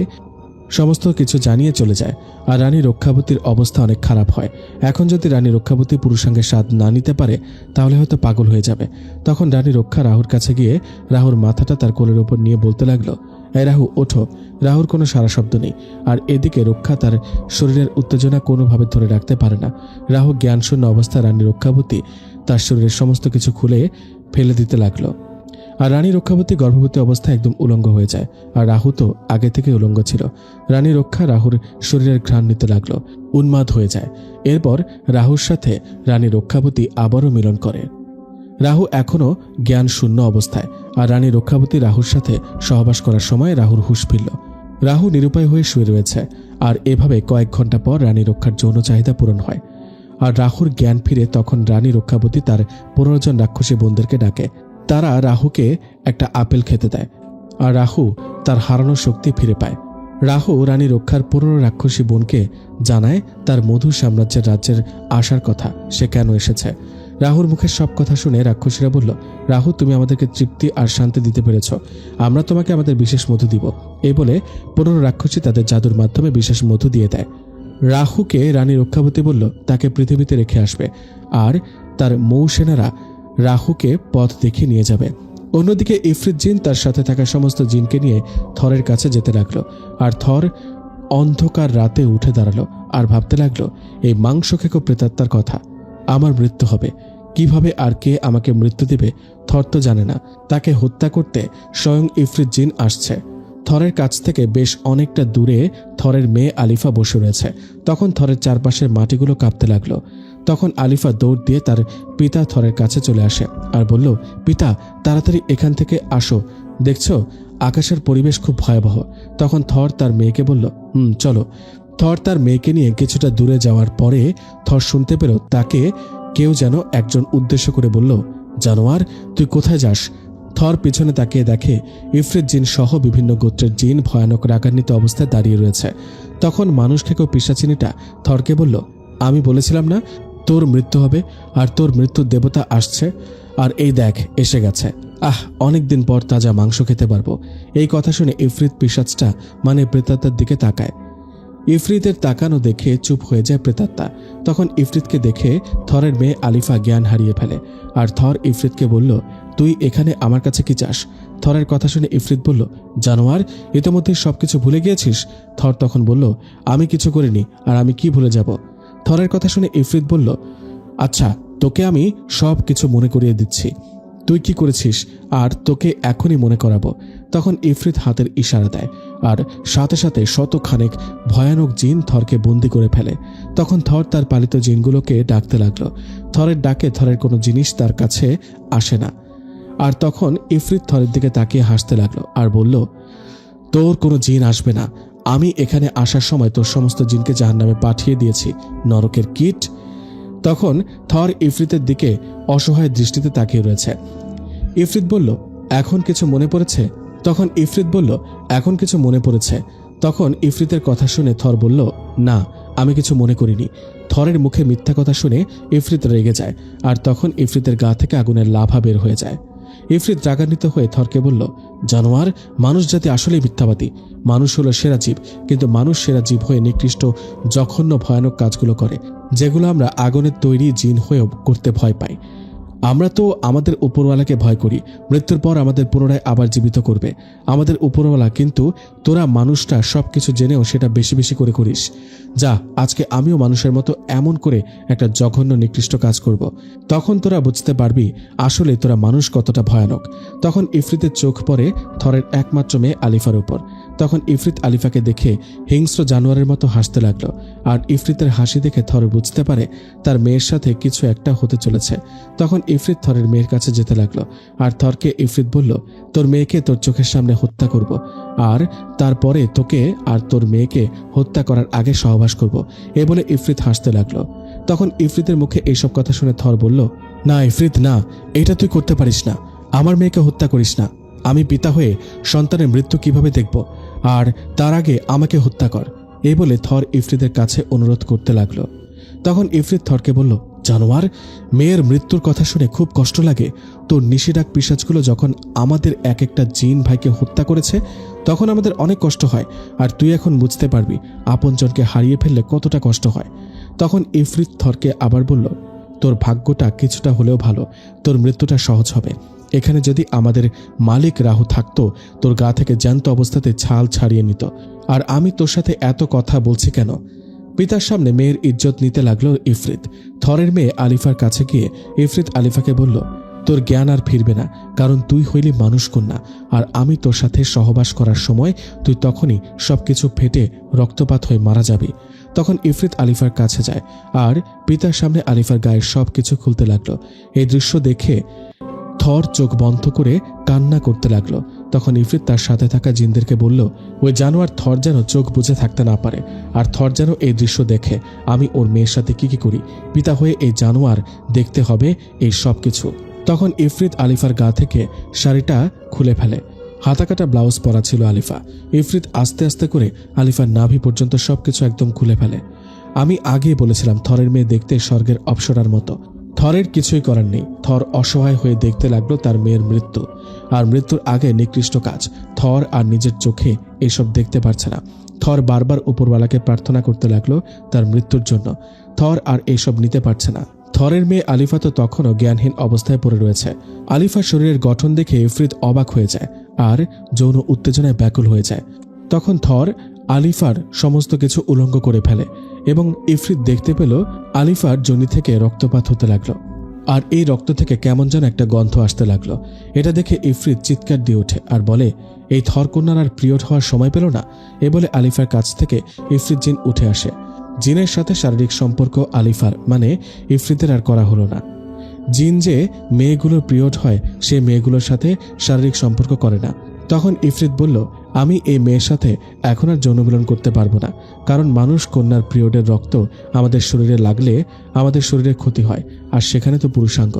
সমস্ত কিছু জানিয়ে চলে যায়। আর রানী রক্ষাবতীর অবস্থা অনেক খারাপ হয়। এখন যদি রানী রক্ষাবতী পুরুষাঙ্গের স্বাদ না নিতে পারে তাহলে হয়তো পাগল হয়ে যাবে। তখন রানী রক্ষা রাহুর কাছে গিয়ে রাহুর মাথাটা তার কোলের উপর নিয়ে বলতে লাগলো, এই রাহু ওঠো। রাহুর কোনো সারা শব্দ নেই। আর এদিকে রক্ষা তার শরীরের উত্তেজনা কোনোভাবে ধরে রাখতে পারে না। রাহু জ্ঞানশূন্য অবস্থায় রানী রক্ষাবতী তার শরীরের সমস্ত কিছু খুলে ফেলে দিতে লাগলো। আর রানী রক্ষাবতী গর্ভবতী অবস্থায় একদম উলঙ্গ হয়ে যায়। আর রাহু তো আগে থেকে উলঙ্গ ছিল। রানী রক্ষা রাহুর শরীরের ঘ্রাণ নিতে লাগলো, উন্মাদ হয়ে যায়। এরপর রাহুর সাথে রানী রক্ষাবতী আবারও মিলন করে। রাহু এখনও জ্ঞান শূন্য অবস্থায়। আর রানী রক্ষাবতী রাহুর সাথে সহবাস করার সময় রাহুর হুঁশ ফিরল। রাহু নিরুপায় হয়ে শুয়ে রয়েছে। আর এভাবে কয়েক ঘন্টা পর রানী রক্ষার যৌন চাহিদা পূরণ হয়। আর রাহুর জ্ঞান ফিরে তখন রানী রক্ষাবতী তার 15 জন রাক্ষসী বোনদেরকে ডাকে। তারা রাহুকে একটা আপেল খেতে দেয়। আর রাহু তার হারানো শক্তি ফিরে পায়। রাহু রানী রক্ষার 15 রাক্ষসী বোনকে জানায় তার মধু সাম্রাজ্যের রাজ্যের আসার কথা, সে কেন এসেছে। রাহুর মুখের সব কথা শুনে রাক্ষসীরা বলল, রাহু, তুমি আমাদেরকে তৃপ্তি আর শান্তি দিতে পেরেছ, আমরা তোমাকে আমাদের বিশেষ মধু দিব। এই বলে 15 রাক্ষসী তাদের জাদুর মাধ্যমে বিশেষ মধু দিয়ে দেয়। রাহুকে রানী রক্ষাবতী বলল তাকে পৃথিবীতে রেখে আসবে, আর তার মৌ সেনারা রাহুকে পথ দেখিয়ে নিয়ে যাবে। অন্যদিকে ইফরিত জিন তার সাথে থাকা সমস্ত জিনকে নিয়ে থরের কাছে যেতে লাগলো। আর থর অন্ধকার রাতে উঠে দাঁড়ালো আর ভাবতে লাগলো, এই মাংস খেকো প্রেতাত্মার কথা। আমার মৃত্যু হবে কিভাবে আর কে আমাকে মৃত্যু দেবে থর তো জানে না। তাকে হত্যা করতে স্বয়ং ইফরিত জিন আসছে। থরের কাছ থেকে বেশ অনেকটা দূরে থরের মেয়ে আলিফা বসে রয়েছে। তখন থরের চারপাশের মাটিগুলো কাঁপতে লাগলো। তখন আলিফা দৌড় দিয়ে তার পিতা থরের কাছে চলে আসে আর বলল, পিতা, তাড়াতাড়ি এখান থেকে আসো, দেখছো আকাশের পরিবেশ খুব ভয়াবহ। তখন থর তার মেয়েকে বলল, চলো। থর তার মেয়েকে নিয়ে কিছুটা দূরে যাওয়ার পরে থর শুনতে পেল তাকে কেউ যেন একজন উদ্দেশ্য করে বলল, জানোয়ার, তুই কোথায় যাস? থর পিছনে তাকিয়ে দেখে ইফরিত জিন সহ বিভিন্ন গোত্রের জিন ভয়ানক রাগান্বিত অবস্থায় দাঁড়িয়ে রয়েছে। তখন মানুষ খেকো পিশাচিনীটা থরকে বলল, আমি বলেছিলাম না তোর মৃত্যু হবে, আর তোর মৃত্যুর দেবতা আসছে, আর এই দেখ এসে গেছে। অনেকদিন পর তাজা মাংস খেতে পারবো। এই কথা শুনে ইফরিত পিশাচটা মানে প্রেতাত্মার দিকে তাকায়। ইফরিতের তাকানো দেখে চুপ হয়ে যায় প্রেতাত্মা। তখন ইফরিতকে দেখে থরের মেয়ে আলিফা জ্ঞান হারিয়ে ফেলে। আর থর ইফরিতকে বলল, তুই এখানে আমার কাছে কি চাস? থরের কথা শুনে ইফরিত বলল, জানোয়ার, ইতিমধ্যে সবকিছু ভুলে গিয়েছিস? থর তখন বলল, আমি কিছু করিনি, আর আমি কি ভুলে যাব? থরের কথা শুনে ইফরিত বলল, আচ্ছা তোকে আমি সব কিছু মনে করিয়ে দিচ্ছি, তুই কি করেছিস আর তোকে এখনই মনে করাবো। তখন ইফরিত হাতের ইশারা দেয় আর সাথে সাথে শতখানেক ভয়ানক জিন থরকে বন্দি করে ফেলে। তখন থর তার পালিত জিনগুলোকে ডাকতে লাগলো। থরের ডাকে থরের কোনো জিনিস তার কাছে আসে না। আর তখন ইফরিত থরের দিকে তাকিয়ে হাসতে লাগলো আর বলল, তোর কোনো জিন আসবে না। আমি এখানে আসার সময় তোর সমস্ত জিনকে জাহান্নামে পাঠিয়ে দিয়েছি, নরকের কীট। তখন থর ইফরিতের দিকে অসহায় দৃষ্টিতে তাকিয়ে রয়েছে। ইফরিত বলল, এখন কিছু মনে পড়েছে? তখন ইফরিতের কথা শুনে থর বলল, না, আমি কিছু মনে করিনি। থরের মুখে মিথ্যা কথা শুনে ইফরিত রেগে যায় আর তখন ইফরিতের গা থেকে আগুনের লাভা বের হয়ে যায়। ইফরিত রাগান্বিত হয়ে থরকে বলল, জানোয়ার, মানুষ জাতি আসলেই মিথ্যাবাদী। মানুষ হলো সেরা জীব, কিন্তু মানুষ সেরা জীব হয়ে নিকৃষ্ট জঘন্য ভয়ানক কাজগুলো করে, যেগুলো আমরা আগুনের তৈরি জিন হয়েও করতে ভয় পাই। আমরা তো আমাদের উপরওয়ালাকে ভয় করি, মৃত্যুর পর আমাদের পুনরায় আবার জীবিত করবে আমাদের উপরওয়ালা, কিন্তু তোরা মানুষটা সবকিছু জেনেও সেটা বেশি বেশি করে করিস। যা, আজকে আমিও মানুষের মতো এমন করে একটা জঘন্য নিকৃষ্ট কাজ করব, তখন তোরা বুঝতে পারবি আসলে তোরা মানুষ কতটা ভয়ানক। তখন ইফরিতের চোখ পড়ে থরের একমাত্র মেয়ে আলিফার উপর। তখন ইফরিত আলিফাকে দেখে হিংস্র জানোয়ারের মতো হাসতে লাগলো আর ইফরিতের হাসি দেখে থর বুঝতে পারে তার মেয়ের সাথে কিছু একটা হতে চলেছে। তখন ইফরিত থরের মেয়ের কাছে যেতে লাগলো আর থরকে ইফরিত বলল, তোর মেয়েকে তোর চোখের সামনে হত্যা করব আর তারপরে তোকে আর তোর মেয়েকে হত্যা করার আগে সহবাস করব। এ বলে ইফরিত হাসতে লাগলো। তখন ইফরিতের মুখে এইসব কথা শুনে থর বলল, না ইফরিত, না, এটা তুই করতে পারিস না। আমার মেয়েকে হত্যা করিস না। আমি পিতা হয়ে সন্তানের মৃত্যু কিভাবে দেখব, আর তার আগে আমাকে হত্যা কর। এই বলে থর ইফরিতের কাছে অনুরোধ করতে লাগলো। তখন ইফরিত থরকে বলল, জানোয়ার, মেয়ের মৃত্যুর কথা শুনে খুব কষ্ট লাগে। তোর নিষেধাক পিশাচগুলো যখন আমাদের এক একটা জিন ভাইকে হত্যা করেছে তখন আমাদের অনেক কষ্ট হয়, আর তুই এখন বুঝতে পারবি আপনজনকে হারিয়ে ফেললে কতটা কষ্ট হয়। তখন ইফরিত থরকে আবার বলল, তোর ভাগ্যটা কিছুটা হলেও ভালো, তোর মৃত্যুটা সহজ হবে। এখানে যদি আমাদের মালিক রাহু থাকতো, তোর গা থেকে জ্যান্ত অবস্থাতে ছাল ছাড়িয়ে নিত। আর আমি তোর সাথে এত কথা বলছি কেন? পিতার সামনে মেয়ের ইজ্জত নিতে লাগলো ইফরিত। থরের মেয়ে আলিফার কাছে গিয়ে ইফরিত আলিফাকে বলল, তোর জ্ঞান আর ফিরবে না, কারণ তুই হইলি মানুষ কন্যা, আর আমি তোর সাথে সহবাস করার সময় তুই তখনই সবকিছু ফেটে রক্তপাত হয়ে মারা যাবি। তখন ইফরিত আলিফার কাছে যায় আর পিতার সামনে আলিফার গায়ের সবকিছু খুলতে লাগলো। এই দৃশ্য দেখে থর চোখ বন্ধ করে কান্না করতে লাগলো। তখন ইফরিত তার সাথে থাকা জিনদেরকে বলল, ওই জানোয়ার থর যেন চোখ বুজে থাকতে না পারে, আর থর যেন এই দৃশ্য দেখে আমি ওর মেয়ের সাথে কি করি। পিতা হয়ে এই জানোয়ার দেখতে হবে এই সব কিছু। তখন ইফরিত আলিফার গা থেকে শাড়িটা খুলে ফেলে। হাতাকাটা ব্লাউজ পরা ছিল আলিফা। ইফরিত আস্তে আস্তে করে আলিফার নাভি পর্যন্ত সবকিছু একদম খুলে ফেলে। আমি আগেই বলেছিলাম থরের মেয়ে দেখতে স্বর্গের অপ্সরার মতো। থরের কিছুই করার নেই। থর অসহায় হয়ে দেখতে লাগলো তার মেয়ের মৃত্যু, আর মৃত্যুর আগে নিকৃষ্ট কাজ। থর আর নিজের চোখে এসব দেখতে পারছে না। থর বারবার উপরওয়ালাকে প্রার্থনা করতে লাগলো তার মৃত্যুর জন্য। থর আর এসব নিতে পারছে না। থরের মেয়ে আলিফা তো তখনও জ্ঞানহীন অবস্থায় পড়ে রয়েছে। আলিফার শরীরের গঠন দেখে ইফরিত অবাক হয়ে যায় আর যৌন উত্তেজনায় ব্যাকুল হয়ে যায়। তখন থর আলিফার সমস্ত কিছু উলঙ্গ করে ফেলে এবং ইফরিত দেখতে পেল আলিফার যোনি থেকে রক্তপাত হতে লাগলো, আর এই রক্ত থেকে কেমন যেন একটা গন্ধ আসতে লাগলো। এটা দেখে ইফরিত চিৎকার দিয়ে ওঠে আর বলে, এই থরকন্যার আর পিরিয়ড হওয়ার সময় পেল না। এ বলে আলিফার কাছ থেকে ইফরিত জিন উঠে আসে। জিনের সাথে শারীরিক সম্পর্ক আলিফার মানে ইফরিতের আর করা হলো না। জিন যে মেয়েগুলোর পিরিয়ড হয় সে মেয়েগুলোর সাথে শারীরিক সম্পর্ক করে না। তখন ইফরিত বলল, আমি এই মেয়ের সাথে এখন আর যৌনমিলন করতে পারবো না, কারণ মানুষ কন্যার পিরিয়ডের রক্ত আমাদের শরীরে লাগলে আমাদের শরীরের ক্ষতি হয়, আর সেখানে তো পুরুষাঙ্গ।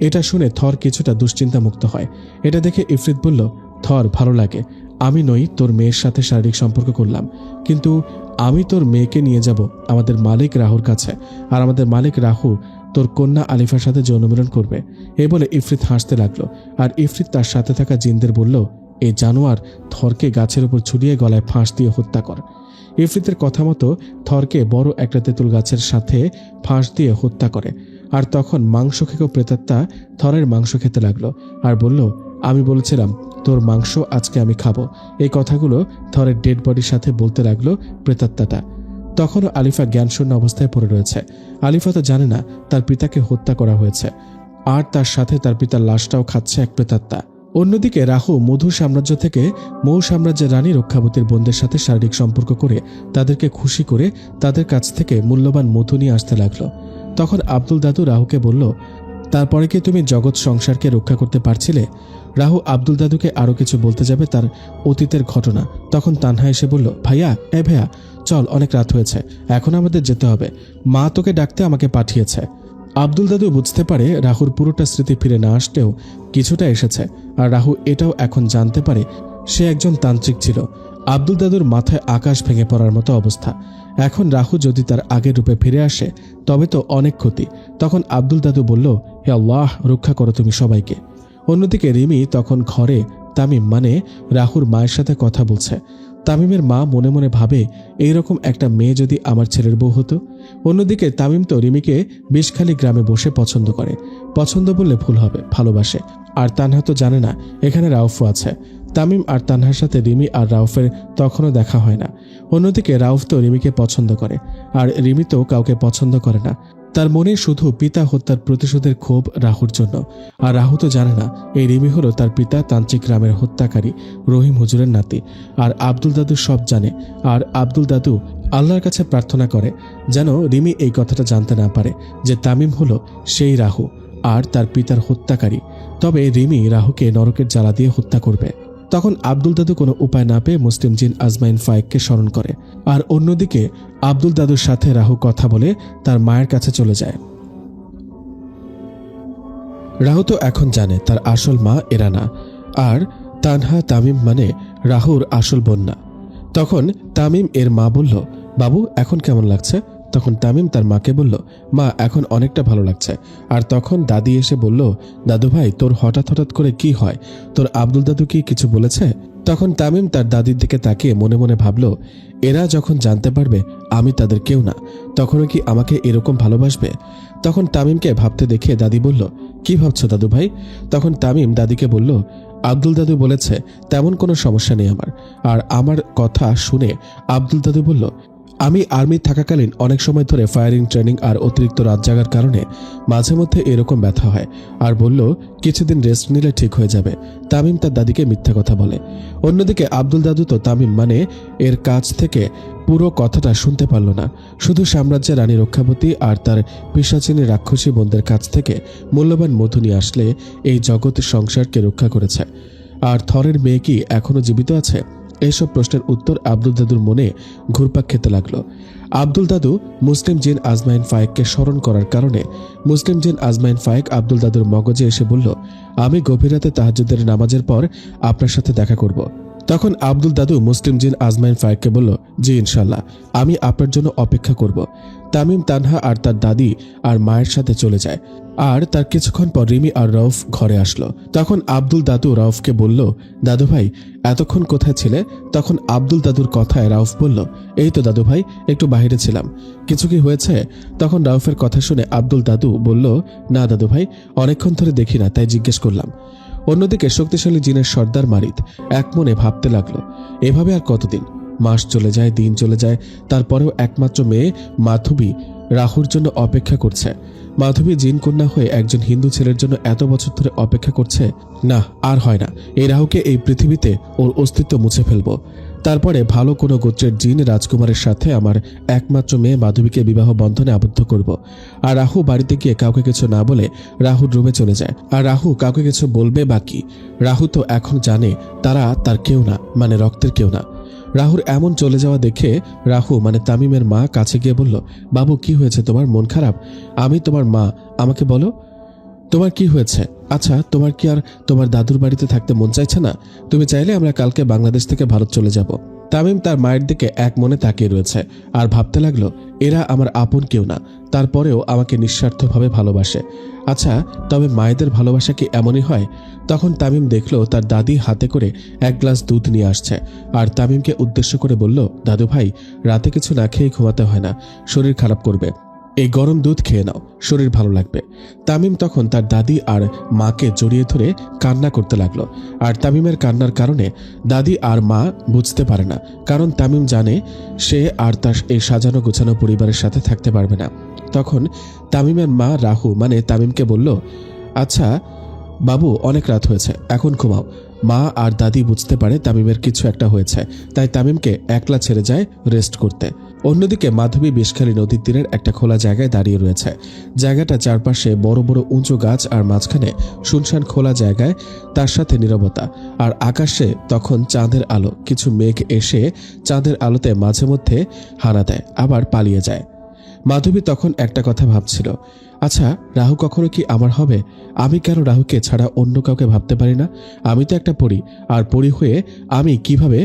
এটা শুনে থর কিছুটা দুশ্চিন্তা মুক্ত হয়। এটা দেখে ইফরিত বলল, থর, ভালো লাগে, আমি নই তোর মেয়ের সাথে শারীরিক সম্পর্ক করলাম, কিন্তু আমি তোর মেয়েকে নিয়ে যাব আমাদের মালিক রাহুর কাছে, আর আমাদের মালিক রাহু তোর কন্যা আলিফার সাথে যৌনমিলন করবে। এই বলে ইফরিত হাসতে লাগলো, আর ইফরিত তার সাথে থাকা জিনদের বলল, এই জানোয়ার থরকে গাছের উপর ছুড়িয়ে গলায় ফাঁস দিয়ে হত্যা কর। ইফরিতের কথা মতো থরকে বড় একটা তেঁতুল গাছের সাথে ফাঁস দিয়ে হত্যা করে। আর তখন মাংস খেকো প্রেতাত্মা থরের মাংস খেতে লাগলো আর বলল, আমি বলেছিলাম তোর মাংস আজকে আমি খাবো। এই কথাগুলো থরের ডেড বডির সাথে বলতে লাগলো প্রেতাত্মাটা। তখনও আলিফা জ্ঞানশূন্য অবস্থায় পড়ে রয়েছে। আলিফা তো জানে না তার পিতাকে হত্যা করা হয়েছে, আর তার সাথে তার পিতার লাশটাও খাচ্ছে এক প্রেতাত্মা। অন্যদিকে রাহু মধু সাম্রাজ্য থেকে মৌ সাম্রাজ্যের রানী রক্ষাবতীর বোনদের সাথে শারীরিক সম্পর্ক করে তাদেরকে খুশি করে তাদের কাছ থেকে মূল্যবান মধু নিয়ে আসতে লাগলো। তখন আব্দুল দাদু রাহুকে বলল, তারপরে কি তুমি জগৎ সংসারকে রক্ষা করতে পারছিলে? রাহু আব্দুল দাদুকে আরও কিছু বলতে যাবে তার অতীতের ঘটনা। তখন তানহা এসে বলল, ভাইয়া ভাইয়া চল, অনেক রাত হয়েছে, এখন আমাদের যেতে হবে, মা তোকে ডাকতে আমাকে পাঠিয়েছে। আব্দুল দাদু বুঝতে পারে রাহুর পুরোটা স্মৃতি ফিরে না আসলেও কিছুটা এসেছে, আর রাহু এটাও এখন জানতে পারে সে একজন তান্ত্রিক ছিল। আব্দুল দাদুর মাথায় আকাশ ভেঙে পড়ার মতো অবস্থা। এখন রাহু যদি তার আগের রূপে ফিরে আসে তবে তো অনেক ক্ষতি। তখন আব্দুল দাদু বলল, হে আল্লাহ, রক্ষা করো তুমি সবাইকে। অন্যদিকে রিমি তখন ঘরে তামিম মানে রাহুর মায়ের সাথে কথা বলছে। তামিমের মা মনে মনে ভাবে, এইরকম একটা মেয়ে যদি আমার ছেলের বউ হতো। অন্যদিকে তামিম তো রিমিকে বিষখালী গ্রামে বসে পছন্দ করে। পছন্দ বললে ভুল হবে, ভালোবাসে। আর তানহা তো জানে না এখানে রাউফও আছে। তামিম আর তানহার সাথে রিমি আর রাউফের তখনও দেখা হয় না। অন্যদিকে রাউফ তো রিমিকে পছন্দ করে, আর রিমি তো কাউকে পছন্দ করে না। তার মনে শুধু পিতা হত্যার প্রতিশোধের ক্ষোভ রাহুর জন্য। আর রাহু তো জানে না এই রিমি হলো তার পিতা তান্ত্রিক রামের হত্যাকারী রহিম হুজুরের নাতি। আর আব্দুল দাদু সব জানে, আর আব্দুল দাদু আল্লাহর কাছে প্রার্থনা করে যেন রিমি এই কথাটা জানতে না পারে যে তামিম হলো সেই রাহু আর তার পিতার হত্যাকারী। তবে রিমি রাহুকে নরকের জ্বালা দিয়ে হত্যা করবে। তখন আব্দুল দাদু কোনো উপায় না পেয়ে মুসলিম জিন আজমাইন ফায়েককে স্মরণ করে। আর অন্যদিকে আব্দুল দাদুর সাথে রাহু কথা বলে তার মায়ের কাছে চলে যায়। রাহু তো এখন জানে তার আসল মা এরা না, আর তানহা তামিম মানে রাহুর আসল বোন না। তখন তামিম এর মা বলল, বাবু এখন কেমন লাগছে? তখন তামিম তার মাকে বলল, মা এখন অনেকটা ভালো লাগছে। আর তখন দাদি এসে বলল, দাদু ভাই তোর হঠাৎ হঠাৎ করে কি হয়? তোর আব্দুল দাদু কি কিছু বলেছে? তখন তামিম তার দাদির দিকে তাকিয়ে মনে মনে ভাবল, এরা যখন জানতে পারবে আমি তাদের কেউ না, তখনও কি আমাকে এরকম ভালোবাসবে? তখন তামিমকে ভাবতে দেখে দাদি বলল, কি ভাবছো দাদু ভাই? তখন তামিম দাদিকে বলল, আব্দুল দাদু বলেছে তেমন কোনো সমস্যা নেই আমার। আর আমার কথা শুনে আব্দুল দাদু বলল, আমি আর্মি থাকাকালীন অনেক সময় ধরে ফায়ারিং ট্রেনিং আর অতিরিক্ত রাত জাগার কারণে মাঝে মধ্যে এরকম ব্যথা হয়। আর বলল কিছুদিন রেস্ট নিলে ঠিক হয়ে যাবে। তামিম তার দাদিকে মিথ্যা কথা বলে। অন্যদিকে আব্দুল দাদু তো তামিম মানে এর কাছ থেকে পুরো কথাটা শুনতে পারল না। শুধু সাম্রাজ্যের রানী রক্ষাবতী আর তার পিশাচিনী রাক্ষসী বোনদের কাছ থেকে মূল্যবান মধু নিয়ে আসলে এই জগৎ সংসারকে রক্ষা করেছে। আর থরের মেয়ে কি এখনো জীবিত আছে? এইসব প্রশ্নের উত্তর আব্দুল দাদুর মনে ঘুরপাক খেতে লাগলো। আব্দুল দাদু মুসলিম জিন আজমাইন ফায়েককে স্মরণ করার কারণে মুসলিম জিন আজমাইন ফায়েক আব্দুল দাদুর মগজে এসে বলল, আমি গভীর রাতে তাহাজ্জুদের নামাজের পর আপনার সাথে দেখা করব। তখন আব্দুল দাদু মুসলিম জিন আজমাইন ফায়েককে বলল, জি ইনশাল্লাহ, আমি আপনার জন্য অপেক্ষা করব। তামিম তানহা আর তার দাদি আর মায়ের সাথে চলে যায়। আর তার কিছুক্ষণ পর রিমি আর রউফ ঘরে আসলো। তখন আব্দুল দাদু রাউফকে বলল, দাদু ভাই এতক্ষণ কোথায় ছিলে? তখন আব্দুল দাদুর কথায় রাউফ বলল, এই তো দাদু ভাই, একটু বাইরে ছিলাম। কিছু কি হয়েছে? তখন রাউফের কথা শুনে আব্দুল দাদু বলল, না দাদু ভাই, অনেকক্ষণ ধরে দেখি না, তাই জিজ্ঞেস করলাম। অন্যদিকে শক্তিশালী জিনের সর্দার মারিদ এক মনে ভাবতে লাগলো, এভাবে আর কতদিন? মাস চলে যায়, দিন চলে যায়, তারপরেও একমাত্র মেয়ে মাধবী রাহুর জন্য অপেক্ষা করছে। মাধবী জিন কন্যা হয়ে একজন হিন্দু ছেলের জন্য এত বছর ধরে অপেক্ষা করছে। না, আর হয় না। এই রাহুকে এই পৃথিবীতে ওর অস্তিত্ব মুছে ফেলবো। তারপরে ভালো কোনো গোত্রের জিন রাজকুমারের সাথে আমার একমাত্র মেয়ে মাধবীকে বিবাহ বন্ধনে আবদ্ধ করব। আর রাহু বাড়িতে গিয়ে কাউকে কিছু না বলে রাহুর রুমে চলে যায়। আর রাহু কাউকে কিছু বলবে বাকি? রাহু তো এখন জানে তারা তার কেউ না, মানে রক্তের কেউ না। রাহুর এমন চলে যাওয়া দেখে রাহু মানে তামিমের মা কাছে গিয়ে বলল, বাবু কি হয়েছে তোমার? মন খারাপ? আমি তোমার মা, আমাকে বলো তোমার কি হয়েছে। আচ্ছা, তোমার কি আর তোমার দাদুর বাড়িতে থাকতে মন চাইছে না? তুমি চাইলে আমরা কালকে বাংলাদেশ থেকে ভারত চলে যাব। তামিম তার মায়ের দিকে এক মনে তাকিয়ে রয়েছে আর ভাবতে লাগলো, এরা আমার আপন কেউ না, তারপরেও আমাকে নিঃস্বার্থভাবে ভালোবাসে। আচ্ছা, তবে মায়েদের ভালোবাসা কি এমনই হয়? তখন তামিম দেখলো তার দাদি হাতে করে এক গ্লাস দুধ নিয়ে আসছে। আর তামিমকে উদ্দেশ্য করে বলল, দাদু ভাই, রাতে কিছু না খেয়ে ঘুমাতে হয় না, শরীর খারাপ করবে। এই গরম দুধ খেয়ে নাও, শরীর ভালো লাগবে। তামিম তখন তার দাদি আর মাকে জড়িয়ে ধরে কান্না করতে লাগলো। আর তামিমের কান্নার কারণে দাদি আর মা বুঝতে পারে না, কারণ তামিম জানে সে আর তার এই সাজানো গোছানো পরিবারের সাথে থাকতে পারবে না। তখন তামিমের মা রাহু মানে তামিমকে বলল, আচ্ছা বাবু, অনেক রাত হয়েছে, এখন ঘুমাও। মা আর দাদি বুঝতে পারে তামিমের কিছু একটা হয়েছে, তাই তামিমকে একলা ছেড়ে যায় রেস্ট করতে। অন্যদিকে মাধবী বিষখালী নদীর তীরের একটা খোলা জায়গায় দাঁড়িয়ে রয়েছে। জায়গাটা চারপাশে বড় বড় উঁচু গাছ আর মাঝখানে শুনশান খোলা জায়গায়, তার সাথে নীরবতা। আর আকাশে তখন চাঁদের আলো। কিছু মেঘ এসে চাঁদের আলোতে মাঝে মধ্যে হানা দেয়, আবার পালিয়ে যায়। মাধবী তখন একটা কথা ভাবছিল, আচ্ছা রাহু কখনো কি আমার হবে? আমি কেন রাহুকে ছাড়া অন্য কাউকে ভাবতে পারি না? আমি তো একটা পরী, আর পরী হয়ে আমি কিভাবে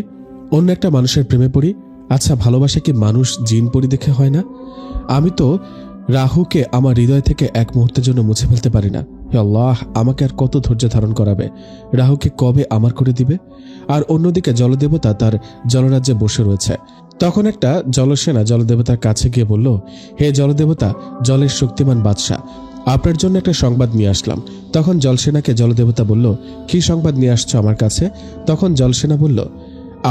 অন্য একটা মানুষের প্রেমে পড়ি? আচ্ছা ভালোবাসা কি মানুষ জিন পরী দেখে হয় না? আমি তো রাহুকে আমার হৃদয় থেকে এক মুহূর্তের জন্য মুছে ফেলতে পারি না। হে আল্লাহ, আমাকে আর কত ধৈর্য ধারণ করাবে? রাহুকে কবে আমার করে দিবে? আর অন্যদিকে জলদেবতা তার জলরাজ্যে বসে রয়েছে। তখন একটা জলসেনা জলদেবতার কাছে গিয়ে বলল, হে জলদেবতা, জলের শক্তিমান বাদশাহ, আপনার জন্য একটা সংবাদ নিয়ে আসলাম। তখন জলসেনাকে জলদেবতা বলল, কি সংবাদ নিয়ে আসছো আমার কাছে? তখন জলসেনা বলল,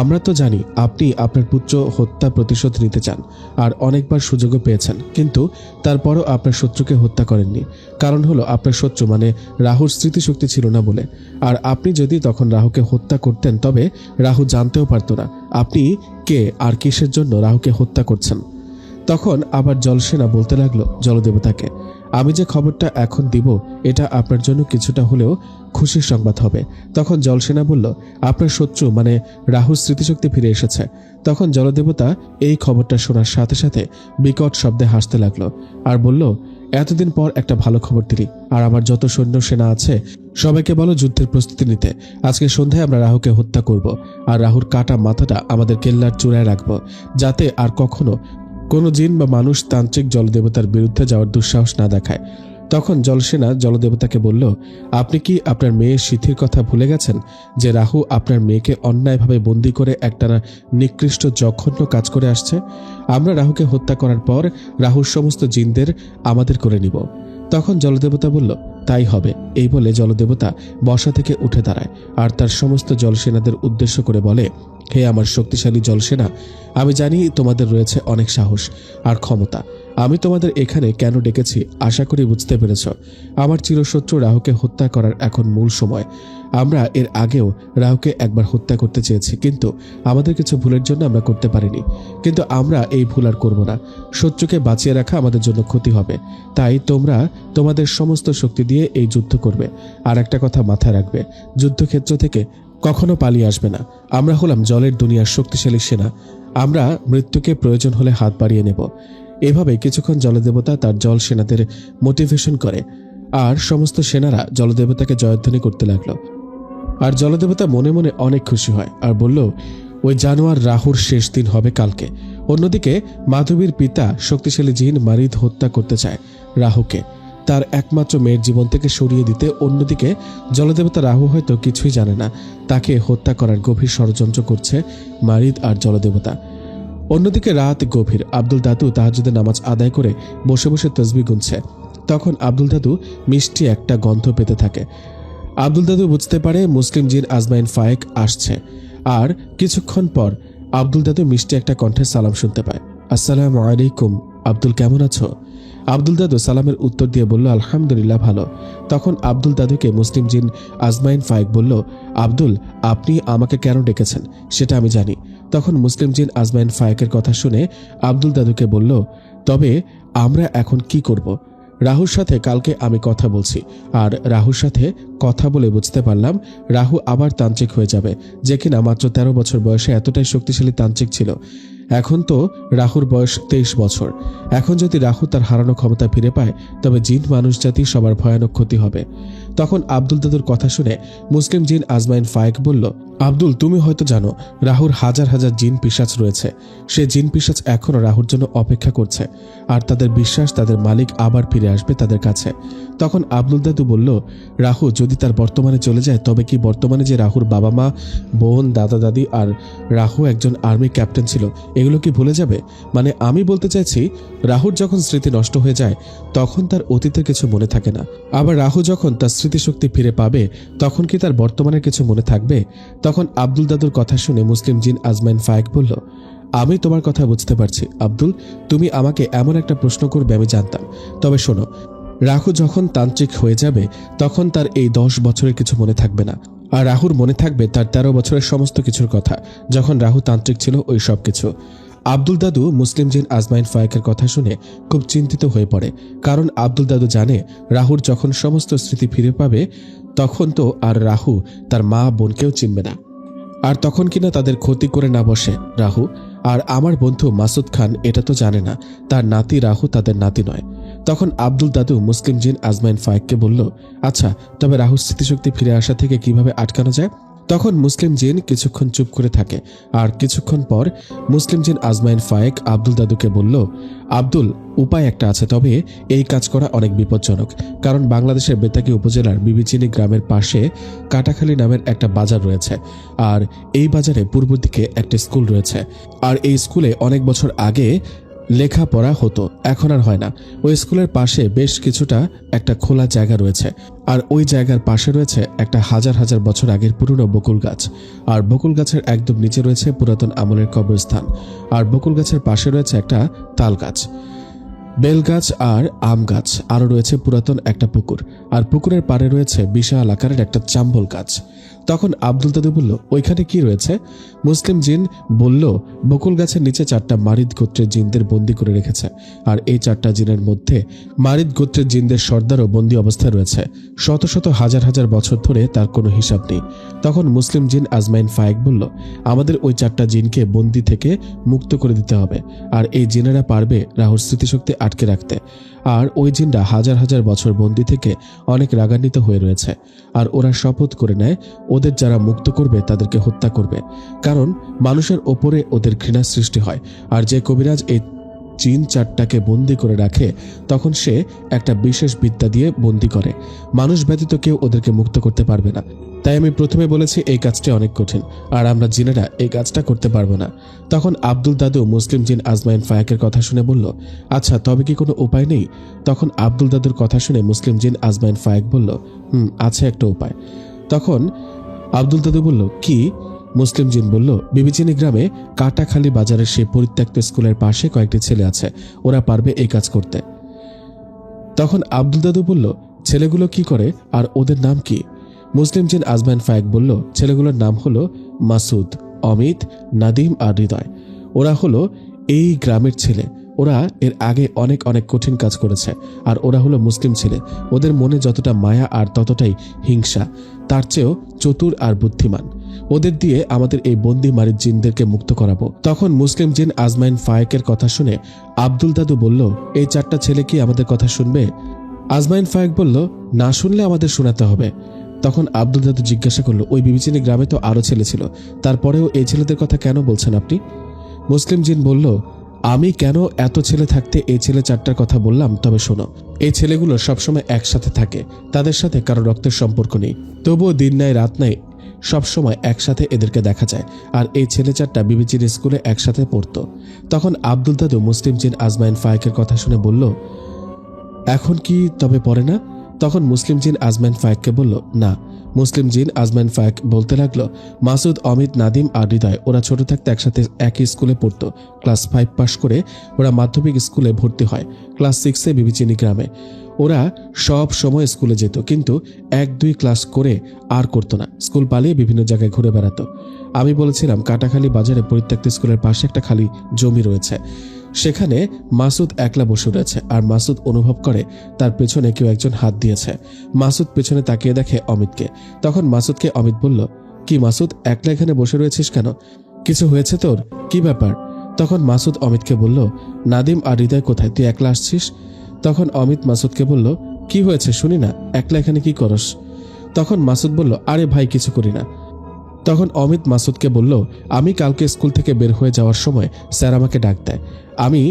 আমরা তো জানি আপনি আপনার পুত্র হত্যা প্রতিশোধ নিতে চান, আর অনেকবার সুযোগও পেয়েছেন, কিন্তু তারপরও আপনার শত্রুকে হত্যা করেননি। কারণ হলো আপনার শত্রু মানে রাহুর স্মৃতিশক্তি ছিল না বলে। আর আপনি যদি তখন রাহুকে হত্যা করতেন, তবে রাহু জানতেও পারত না আপনি কে আর কিসের জন্য রাহুকে হত্যা করছেন। তখন আবার জলসেনা বলতে লাগলো জলদেবতাকে, আমি যে খবরটা এখন দিব এটা আপনার জন্য কিছুটা হলেও খুশির সংবাদ হবে। তখন জলসেনা বলল, আপনার শত্রু মানে রাহুর স্মৃতিশক্তি ফিরে এসেছে। তখন জলদেবতা এই খবরটা শোনার সাথে সাথে বিকট শব্দে হাসতে লাগলো আর বলল, এতদিন পর একটা ভালো খবর দিলি। আর আমার যত সৈন্য সেনা আছে সবাইকে বলো যুদ্ধের প্রস্তুতি নিতে। আজকে সন্ধ্যায় আমরা রাহুকে হত্যা করব, আর রাহুর কাটা মাথাটা আমাদের কেল্লার চূড়ায় রাখবো, যাতে আর কখনো কোনো জিন বা মানুষ তান্ত্রিক জলদেবতার বিরুদ্ধে যাওয়ার দুঃসাহস না দেখায়। তখন জলসেনা জলদেবতাকে বলল, আপনি কি আপনার মেয়ের সিদ্ধির কথা ভুলে গেছেন, যে রাহু আপনার মেয়েকে অন্যায়ভাবে বন্দি করে একটা নিকৃষ্ট জঘন্য কাজ করে আসছে? আমরা রাহুকে হত্যা করার পর রাহুর সমস্ত জিনদের আমাদের করে নিব। তখন জলদেবতা বলল, তাই হবে। এই বলে জলদেবতা বসা থেকে উঠে দাঁড়ায় আর তার সমস্ত জলসেনাদের উদ্দেশ্য করে বলে, হে আমার শক্তিশালী জলসেনা, আমি জানি তোমাদের রয়েছে অনেক সাহস আর ক্ষমতা। আমি তোমাদের এখানে কেন ডেকেছি আশা করি বুঝতে পেরেছ। আমার চিরশত্রু রাহুকে হত্যা করার এখন মূল সময়। আমরা এর আগেও রাহুকে একবার হত্যা করতে চেয়েছি, কিন্তু আমাদের কিছু ভুলের জন্য আমরা করতে পারিনি। কিন্তু আমরা এই ভুল আর করব না। শত্রুকে বাঁচিয়ে রাখা আমাদের জন্য ক্ষতি হবে। তাই তোমরা তোমাদের সমস্ত শক্তি দিয়ে এই যুদ্ধ করবে। আর একটা কথা মাথায় রাখবে, যুদ্ধক্ষেত্র থেকে কখনো পালিয়ে আসবে না। আমরা হলাম জলের দুনিয়ার শক্তিশালী সেনা। আমরা মৃত্যুকে প্রয়োজন হলে হাত বাড়িয়ে নেব। এভাবে কিছুক্ষণ জলদেবতা তার জল সেনাদের মোটিভেশন করে, আর সমস্ত সেনারা জলদেবতাকে জয়ধ্বনি করতে লাগলো। আর জলদেবতা মনে মনে অনেক খুশি হয় আর বলল, ওই জানোয়ার রাহুর শেষ দিন হবে কালকে। অন্যদিকে মাধবীর পিতা শক্তিশালী জিন মারিদ হত্যা করতে চায় রাহুকে, তার একমাত্র মেয়ের জীবন থেকে সরিয়ে দিতে। অন্যদিকে জলদেবতা রাহু হয়তো কিছুই জানে না, তাকে হত্যা করার গভীর ষড়যন্ত্র করছে মারিদ আর জলদেবতা। অন্যদিকে রাত গভীর। আব্দুল দাদু তাহাজ্জুদের নামাজ আদায় করে বসে বসে তসবিহ গুনছে। তখন আব্দুল দাদু মিষ্টি একটা গন্ধ পেতে থাকে। আব্দুল দাদু বুঝতে পারে মুসলিম জিন আজমাইন ফায়েক আসছে। আর কিছুক্ষণ পর আব্দুল দাদু মিষ্টি একটা কণ্ঠে সালাম শুনতে পায়। আসসালামু আলাইকুম আব্দুল, কেমন আছো? আব্দুল দাদু সালামের উত্তর দিয়ে বলল, আলহামদুলিল্লাহ ভালো। তখন আব্দুল দাদুকে মুসলিম জিন আজমাইন ফায়েক বলল, আব্দুল, আপনি আমাকে কেন ডেকেছেন সেটা আমি জানি। তখন মুসলিম জিন আজমাইন ফায়েকের কথা শুনে আব্দুল দাদুকে বলল, তবে আমরা এখন কি করব? রাহুর সাথে কালকে আমি কথা বলছি, আর রাহুর সাথে কথা বলে বুঝতে পারলাম রাহু আবার তান্ত্রিক হয়ে যাবে, যে কিনা মাত্র 13 বছর বয়সে এতটাই শক্তিশালী তান্ত্রিক ছিল। এখন তো রাহুর বয়স 23 বছর। এখন যদি রাহু তার হারানো ক্ষমতা ফিরে পায়, তবে জিন মানুষ জাতি সবার ভয়ানক ক্ষতি হবে। তখন আব্দুল দাদুর কথা শুনে মুসলিম জিন আজমাইন ফায়েক বলল, আব্দুল, তুমি হয়তো জানো রাহুর হাজার হাজার জিন পিশাচ রয়েছে। সে জিন পিশাচ এখনও রাহুর জন্য অপেক্ষা করছে, আর তাদের বিশ্বাস তাদের মালিক আবার ফিরে আসবে তাদের কাছে। তখন আব্দুল দাদু বলল, রাহু যদি তার বর্তমানে চলে যায়, তবে কি বর্তমানে যে রাহুর বাবা মা, বোন, দাদা দাদি আর রাহু একজন আর্মি ক্যাপ্টেন ছিল, এগুলো কি ভুলে যাবে? মানে আমি বলতে চাইছি, রাহুর যখন স্মৃতি নষ্ট হয়ে যায় তখন তার অতীতের কিছু মনে থাকে না। আবার রাহু যখন তার স্মৃতিশক্তি ফিরে পাবে তখন কি তার বর্তমানের কিছু মনে থাকবে? তখন আব্দুল দাদুর কথা শুনে মুসলিম জিন আজমাইন ফায়েক বলল, আমি তোমার কথা বুঝতে পারছি আব্দুল, তুমি আমাকে এমন একটা প্রশ্ন করবে আমি জানতাম। তবে শোনো, রাহু যখন তান্ত্রিক হয়ে যাবে তখন তার এই 10 বছরের কিছু মনে থাকবে না, আর রাহুর মনে থাকবে তার 13 বছরের সমস্ত কিছুর কথা, যখন রাহু তান্ত্রিক ছিল ওই সব কিছু। আব্দুল দাদু মুসলিম জিন আজমাইন ফায়েকের কথা শুনে খুব চিন্তিত হয়ে পড়ে, কারণ আব্দুল দাদু জানে রাহুর যখন সমস্ত স্মৃতি ফিরে পাবে তখন তো আর রাহু তার মা বোনকেও চিনবে না, আর তখন কিনা তাদের ক্ষতি করে না বসে রাহু। আর আমার বন্ধু মাসুদ খান এটা তো জানে না তার নাতি রাহু তাদের নাতি নয়। তখন আব্দুল দাদু মুসলিম জিন আজমাইন ফায়েককে বলল, আচ্ছা, তবে রাহুর স্মৃতিশক্তি ফিরে আসা থেকে কিভাবে আটকানো যায়? তখন মুসলিম জিন কিছুক্ষণ চুপ করে থাকে, আর কিছুক্ষণ পর মুসলিম জিন আজমাইন ফায়েক আব্দুল দাদুকে বলল, আব্দুল, উপায় একটা আছে, তবে এই কাজ করা অনেক বিপজ্জনক। কারণ বাংলাদেশের বেতাগী উপজেলার বিবিচিনি গ্রামের পাশে কাটাখালী নামের একটা বাজার রয়েছে, আর এই বাজারে পূর্ব দিকে একটা স্কুল রয়েছে। আর এই স্কুলে অনেক বছর আগে লেখাপড়া হতো, এখন আর হয় না। ওই স্কুলের পাশে বেশ কিছুটা একটা খোলা জায়গা রয়েছে, আর ওই জায়গার পাশে রয়েছে একটা হাজার হাজার বছর আগের পুরনো বকুল গাছ, আর বকুল গাছের একদম নিচে রয়েছে পুরাতন আমলের কবরস্থান, আর বকুল গাছের পাশে রয়েছে একটা তাল গাছ, বেল গাছ আর আম গাছ, আরও রয়েছে পুরাতন একটা পুকুর, আর পুকুরের পাড়ে রয়েছে বিশাল আকারের একটা চাম্বল গাছ। তখন আব্দুল দাদু বলল, ওইখানে কি রয়েছে? মুসলিম জিন বলল, বকুল গাছের নিচে 4টা মারিদ গোত্রের জিনদের বন্দি করে রেখেছে, আর এই 4টা জিনের মধ্যে মারিদ গোত্রের জিনদের সর্দারও বন্দি অবস্থায় রয়েছে, শত শত হাজার হাজার বছর ধরে, তার কোনো হিসাব নেই। তখন মুসলিম জিন আজমাইন ফায়েক বলল, আমাদের ওই 4টা জিনকে বন্দি থেকে মুক্ত করে দিতে হবে, আর এই জিনেরা পারবে রাহুর স্মৃতিশক্তি আটকে রাখতে। আর ওই জিনরা হাজার হাজার বছর বন্দি থেকে অনেক রাগান্বিত হয়ে রয়েছে, আর ওরা শপথ করে নেয় ওদের যারা মুক্ত করবে তাদেরকে হত্যা করবে, কারণ মানুষের ওপরে ওদের ঘৃণার সৃষ্টি হয়। আর যে কবিরাজ এই জিন 4টাকে বন্দি করে রাখে তখন সে একটা বিশেষ বিদ্যা দিয়ে বন্দি করে, মানুষ ব্যতীত কেউ ওদেরকে মুক্ত করতে পারবে না। তাই আমি প্রথমে বলেছি এই কাজটি অনেক কঠিন, আর আমরা জিনেরা এই কাজটা করতে পারবো না। তখন আব্দুল দাদু মুসলিম জিন আজমাইন ফায়েকের কথা শুনে বলল, আচ্ছা, তবে কি কোনো উপায় নেই? তখন আব্দুল দাদুর কথা শুনে মুসলিম জিন আজমাইন ফায়েক বলল, আছে একটা উপায়। তখন আব্দুল দাদু বলল, কি? মুসলিম জিন বলল, বিবিচিনি গ্রামে কাটাখালী বাজারের সেই পরিত্যক্ত স্কুলের পাশে কয়েকটি ছেলে আছে, ওরা পারবে এই কাজ করতে। তখন আব্দুল দাদু বলল, ছেলেগুলো কি করে আর ওদের নাম কি? মুসলিম জিন আজমাইন ফায়েক বলল, ছেলেগুলোর নাম হলো মাসুদ, অমিত, নাদিম আর হৃদয়। ওরা হলো এই গ্রামের ছেলে, ওরা এর আগে অনেক অনেক কঠিন কাজ করেছে, আর ওরা হলো মুসলিম ছেলে। ওদের মনে যতটা মায়া আর ততটাই হিংসা, তার চেয়েও চতুর আর বুদ্ধিমান। ওদের দিয়ে আমাদের এই বন্দি মারিদ জিনদেরকে মুক্ত করাবো। তখন মুসলিম জিন আজমাইন ফায়েকের কথা শুনে আব্দুল দাদু বলল, এই 4টা ছেলে কি আমাদের কথা শুনবে? আজমাইন ফায়েক বলল, না শুনলে আমাদের শোনাতে হবে। তখন আব্দুল দাদু জিজ্ঞাসা করলো, ওই বিবিচিনি গ্রামে তো আরো ছেলে ছিল, তারপরেও এই ছেলেদের কথা কেন বলছেন আপনি? মুসলিম জিন বলল, আমি কেন এত ছেলে থাকতে এই ছেলে 4টার কথা বললাম? তবে শোনো, এই ছেলেগুলো সবসময় একসাথে থাকে, তাদের সাথে কারো রক্তের সম্পর্ক নেই, তবুও দিন নাই রাত নাই সবসময় একসাথে এদেরকে দেখা যায়। আর এই ছেলে 4টা বিবিচিনি স্কুলে একসাথে পড়তো। তখন আব্দুল দাদু মুসলিম জিন আজমাইন ফায়েকের কথা শুনে বলল, এখন কি তবে পড়ে না? তখন মুসলিম জিন আজমাইন ফায়েককে বলল, না। মুসলিম জিন আজমাইন ফায়েক বলতে লাগলো, মাসুদ, অমিত, নাদিম আর হৃদয় ওরা ছোট থাকতে একসাথে একই স্কুলে পড়তো। ক্লাস 5 পাশ করে ওরা মাধ্যমিক স্কুলে ভর্তি হয় ক্লাস 6-এ বিবিচিনি গ্রামে। ওরা সব সময় স্কুলে যেত, কিন্তু 1-2 ক্লাস করে আর করতো না, স্কুল পালিয়ে বিভিন্ন জায়গায় ঘুরে বেড়াতো। আমি বলেছিলাম কাটাখালী বাজারে পরিত্যক্ত স্কুলের পাশে একটা খালি জমি রয়েছে, সেখানে মাসুদ একলা বসে রয়েছে, আর মাসুদ অনুভব করে তার পেছনে কেউ একজন হাত দিয়েছে। মাসুদ পেছনে তাকিয়ে দেখে অমিতকে। তখন মাসুদকে অমিত বলল, কি মাসুদ, একলা এখানে বসে রয়েছিস কেন? কিছু হয়েছে তোর? কি ব্যাপার? তখন মাসুদ অমিতকে বলল, নাদিম আর হৃদয় কোথায়, তুই একলা আসছিস? তখন অমিত মাসুদকে বলল, কি হয়েছে শুনি না, একলা এখানে কি করস? তখন মাসুদ বলল, আরে ভাই, কিছু করি না। তখন অমিত মাসুদকে বলল, আমি কালকে স্কুল থেকে বের হয়ে যাওয়ার সময় স্যার আমাকে ডাক দেয়। আমি